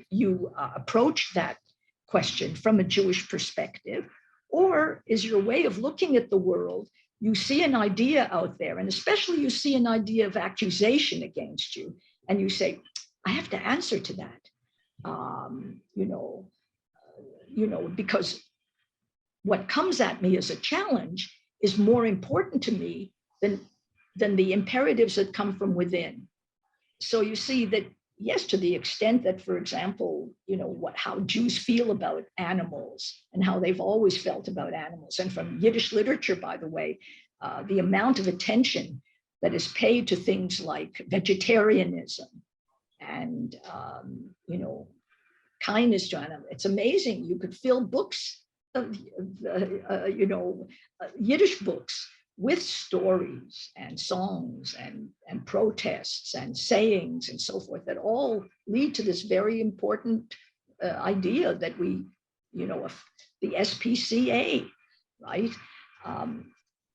you approach that question from a Jewish perspective, or is your way of looking at the world, you see an idea out there, and especially you see an idea of accusation against you, and you say, I have to answer to that, because what comes at me as a challenge is more important to me than the imperatives that come from within. So you see that, yes, to the extent that, for example, how Jews feel about animals and how they've always felt about animals. And from Yiddish literature, by the way, the amount of attention that is paid to things like vegetarianism and, kindness to animals. It's amazing. You could fill books of, Yiddish books with stories and songs and protests and sayings and so forth that all lead to this very important idea that we, the SPCA, right?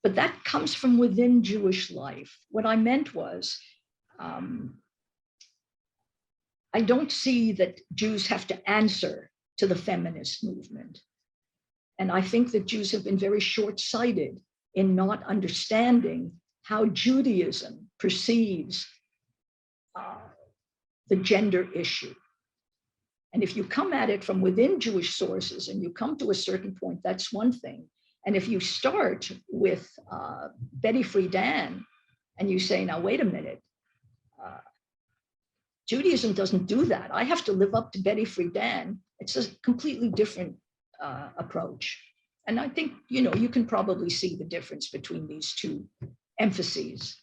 But that comes from within Jewish life. What I meant was, I don't see that Jews have to answer to the feminist movement. And I think that Jews have been very short-sighted in not understanding how Judaism perceives the gender issue. And if you come at it from within Jewish sources and you come to a certain point, that's one thing. And if you start with Betty Friedan and you say, now, wait a minute, Judaism doesn't do that. I have to live up to Betty Friedan. It's a completely different approach. And I think, you can probably see the difference between these two emphases.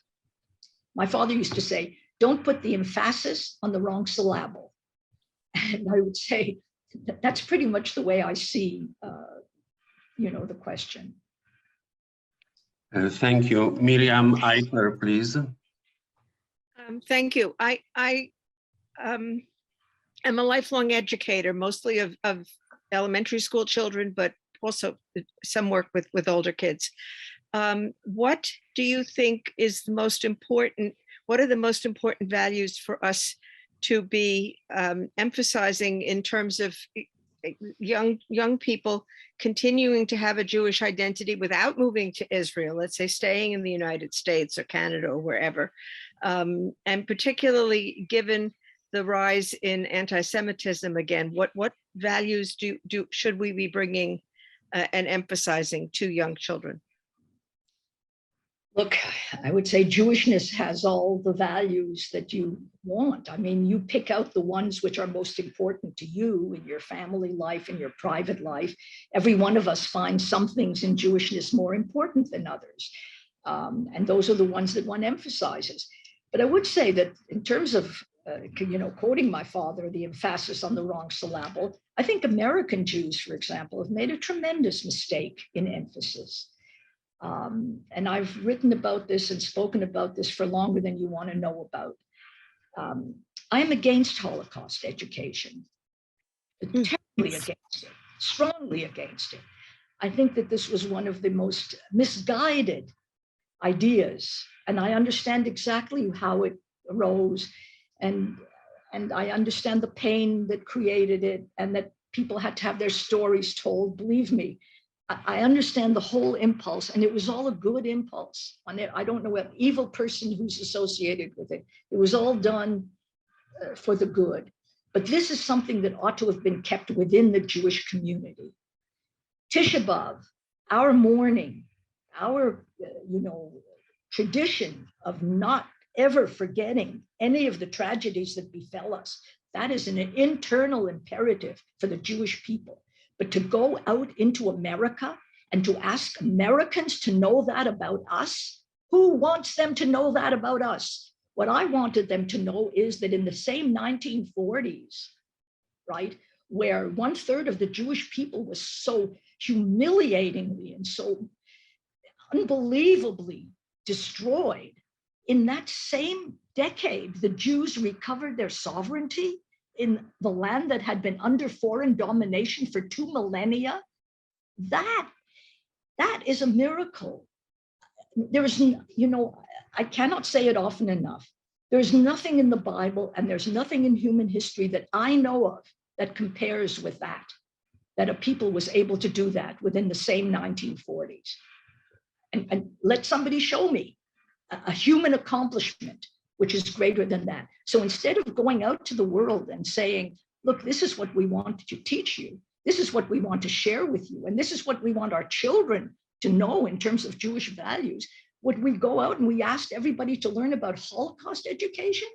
My father used to say, don't put the emphasis on the wrong syllable. And I would say, that's pretty much the way I see, the question. Thank you. Miriam Eichler, please. Thank you. I am a lifelong educator, mostly of elementary school children, but also some work with older kids. What do you think is the most important? What are the most important values for us to be emphasizing in terms of young people continuing to have a Jewish identity without moving to Israel, let's say staying in the United States or Canada or wherever, and particularly given the rise in anti-Semitism again, what values should we be bringing and emphasizing to young children? Look, I would say Jewishness has all the values that you want. I mean, you pick out the ones which are most important to you in your family life, in your private life. Every one of us finds some things in Jewishness more important than others. And those are the ones that one emphasizes. But I would say that in terms of, quoting my father, the emphasis on the wrong syllable, I think American Jews, for example, have made a tremendous mistake in emphasis. And I've written about this and spoken about this for longer than you want to know about. I am against Holocaust education, terribly against it, strongly against it. I think that this was one of the most misguided ideas, and I understand exactly how it arose, and I understand the pain that created it, and that people had to have their stories told. Believe me, I understand the whole impulse, and it was all a good impulse. I don't know what evil person who's associated with it. It was all done for the good. But this is something that ought to have been kept within the Jewish community. Tisha B'Av, our mourning, our tradition of not ever forgetting any of the tragedies that befell us, that is an internal imperative for the Jewish people. But to go out into America and to ask Americans to know that about us, who wants them to know that about us? What I wanted them to know is that in the same 1940s, right, where 1/3 of the Jewish people was so humiliatingly and so unbelievably destroyed, in that same decade, the Jews recovered their sovereignty in the land that had been under foreign domination for 2 millennia. That is a miracle. There's, I cannot say it often enough. There's nothing in the Bible and there's nothing in human history that I know of that compares with that a people was able to do that within the same 1940s. And let somebody show me a human accomplishment which is greater than that. So instead of going out to the world and saying, look, this is what we want to teach you, this is what we want to share with you, and this is what we want our children to know in terms of Jewish values, would we go out and we asked everybody to learn about Holocaust education?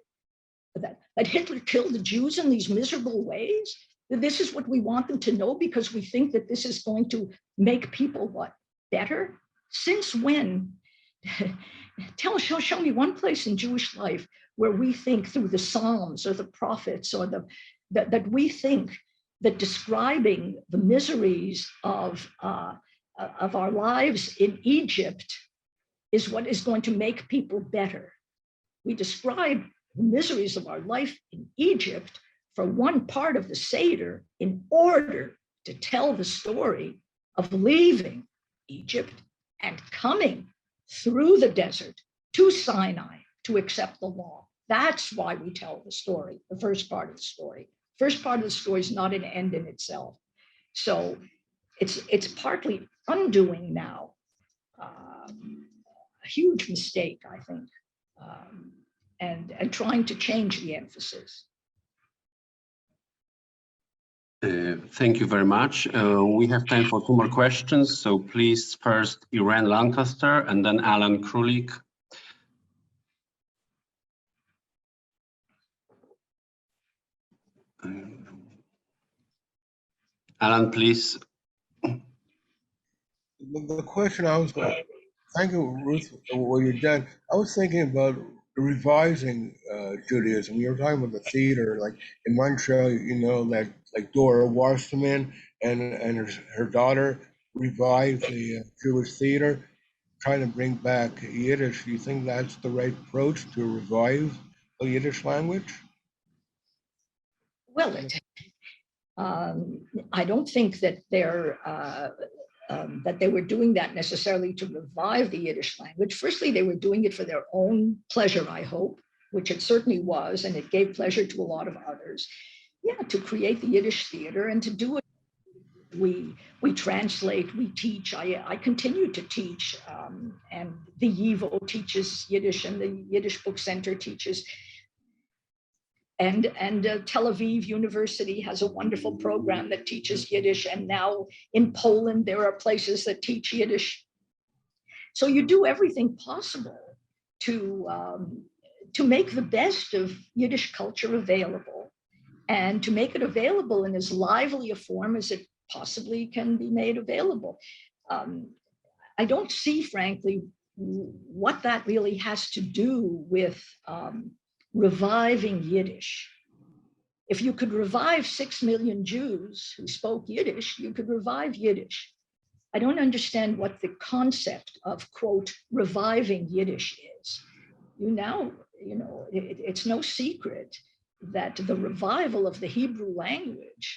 That Hitler killed the Jews in these miserable ways? This is what we want them to know because we think that this is going to make people what? Better? Since when? Show me one place in Jewish life where we think through the Psalms or the prophets or that we think that describing the miseries of our lives in Egypt is what is going to make people better. We describe the miseries of our life in Egypt for one part of the Seder in order to tell the story of leaving Egypt and coming through the desert to Sinai to accept the law. That's why we tell the story, the first part of the story. First part of the story is not an end in itself. So it's partly undoing now a huge mistake, I think, and trying to change the emphasis. Thank you very much. We have time for 2 more questions. So please, first Irene Lancaster and then Alan Krulik. Alan, please. The question I was going to, thank you, Ruth, for what you've done. I was thinking about revising Judaism. You were talking about the theater, like in Montreal, that like Dora Wasserman and her daughter revived the Jewish theater, trying to bring back Yiddish. Do you think that's the right approach to revive the Yiddish language? Well, I don't think that that they were doing that necessarily to revive the Yiddish language. Firstly, they were doing it for their own pleasure, I hope, which it certainly was, and it gave pleasure to a lot of others. Yeah, to create the Yiddish theater and to do it. We translate, we teach. I continue to teach, and the YIVO teaches Yiddish, and the Yiddish Book Center teaches. And Tel Aviv University has a wonderful program that teaches Yiddish. And now in Poland, there are places that teach Yiddish. So you do everything possible to make the best of Yiddish culture available and to make it available in as lively a form as it possibly can be made available. I don't see, frankly, what that really has to do with reviving Yiddish. If you could revive 6 million Jews who spoke Yiddish, you could revive Yiddish. I don't understand what the concept of, quote, reviving Yiddish is. It's no secret that the revival of the Hebrew language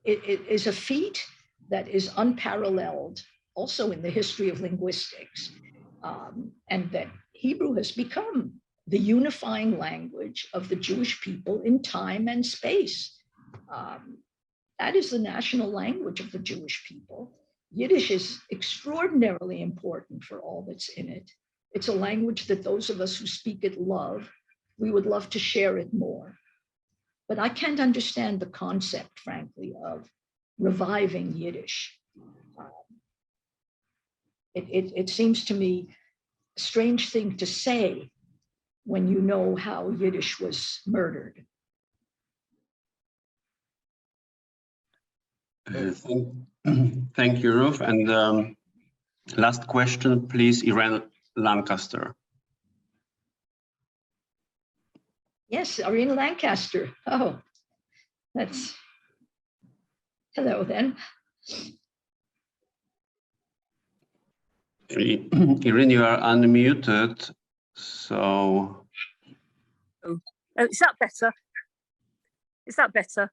it is a feat that is unparalleled also in the history of linguistics, and that Hebrew has become the unifying language of the Jewish people in time and space. That is the national language of the Jewish people. Yiddish is extraordinarily important for all that's in it. It's a language that those of us who speak it love. We would love to share it more. but I can't understand the concept, frankly, of reviving Yiddish. It seems to me a strange thing to say when you know how Yiddish was murdered. Thank you, Ruth. And last question, please, Irene Lancaster. Yes, Irene Lancaster. Oh, that's, hello then. Irene, you are unmuted, so. Oh, is that better? Is that better?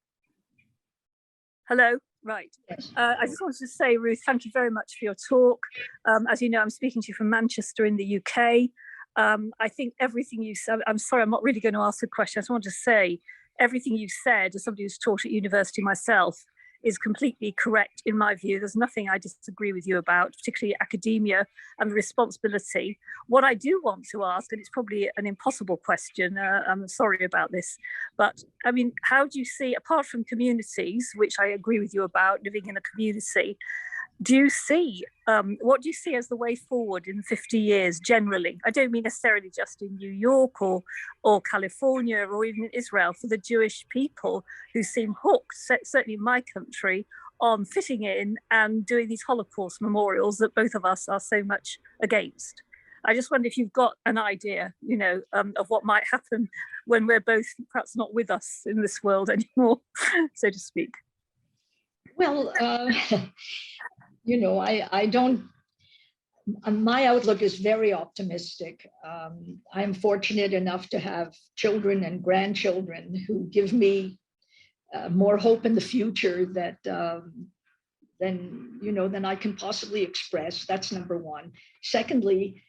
Hello, right. Yes. I just wanted to say, Ruth, thank you very much for your talk. As you know, I'm speaking to you from Manchester in the UK. I think everything you said, I'm sorry, I'm not really going to ask a question. I just want to say everything you said, as somebody who's taught at university myself, is completely correct in my view. There's nothing I disagree with you about, particularly academia and the responsibility. What I do want to ask, and it's probably an impossible question, I'm sorry about this, but I mean, how do you see, apart from communities, which I agree with you about, living in a community, do you see, what do you see as the way forward in 50 years generally? I don't mean necessarily just in New York or California or even in Israel, for the Jewish people who seem hooked, certainly in my country, on fitting in and doing these Holocaust memorials that both of us are so much against. I just wonder if you've got an idea, you know, of what might happen when we're both perhaps not with us in this world anymore, so to speak. Well, you know, I don't, my outlook is very optimistic. I'm fortunate enough to have children and grandchildren who give me more hope in the future that than I can possibly express. That's number one. Secondly,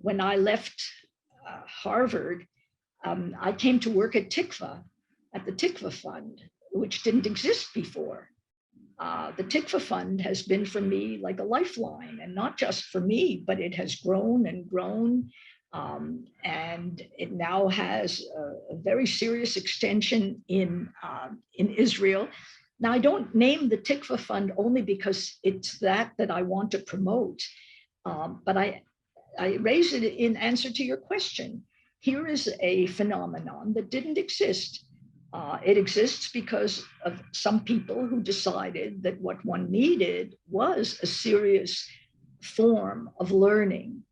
when I left Harvard, I came to work at Tikva, at the Tikva Fund, which didn't exist before. The Tikva Fund has been for me like a lifeline, and not just for me, but it has grown and grown. And it now has a very serious extension in Israel. Now, I don't name the Tikva Fund only because it's that I want to promote, but I raise it in answer to your question. Here is a phenomenon that didn't exist. It exists because of some people who decided that what one needed was a serious form of learning,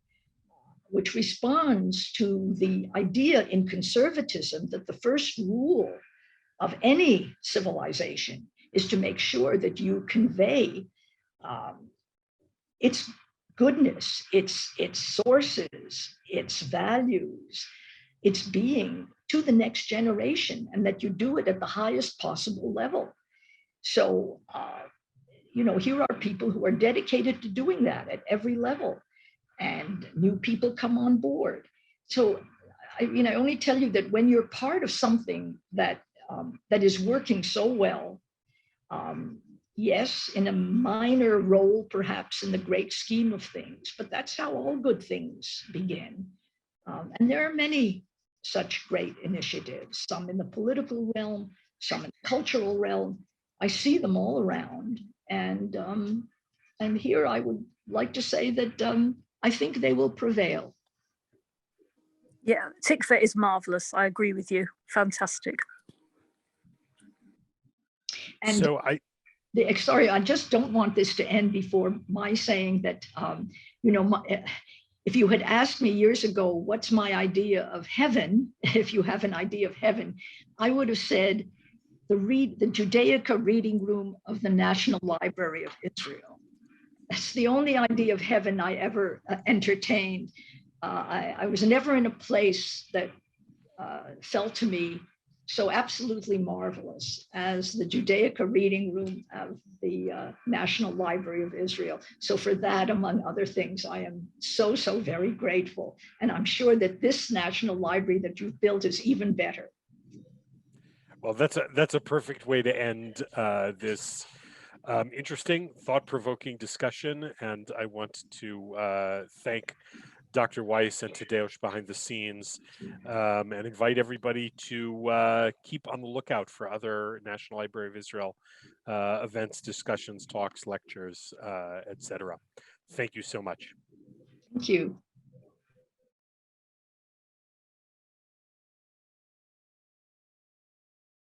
which responds to the idea in conservatism that the first rule of any civilization is to make sure that you convey its goodness, its sources, its values, its being to the next generation, and that you do it at the highest possible level. So, you know, here are people who are dedicated to doing that at every level, and new people come on board. So, I only tell you that when you're part of something that is working so well, yes, in a minor role, perhaps in the great scheme of things, but that's how all good things begin. And there are many such great initiatives, some in the political realm, some in the cultural realm. I see them all around. And here I would like to say that I think they will prevail. Yeah, Tikva is marvelous. I agree with you. Fantastic. And so sorry, I just don't want this to end before my saying that, if you had asked me years ago, what's my idea of heaven, if you have an idea of heaven, I would have said the Judaica reading room of the National Library of Israel. That's the only idea of heaven I ever entertained. I was never in a place that felt to me so absolutely marvelous as the Judaica reading room of the National Library of Israel. So for that, among other things, I am so very grateful. And I'm sure that this National Library that you've built is even better. Well, that's a perfect way to end this interesting, thought-provoking discussion. And I want to thank Dr. Wisse and to Deosh behind the scenes, and invite everybody to keep on the lookout for other National Library of Israel events, discussions, talks, lectures, etc. Thank you so much. Thank you.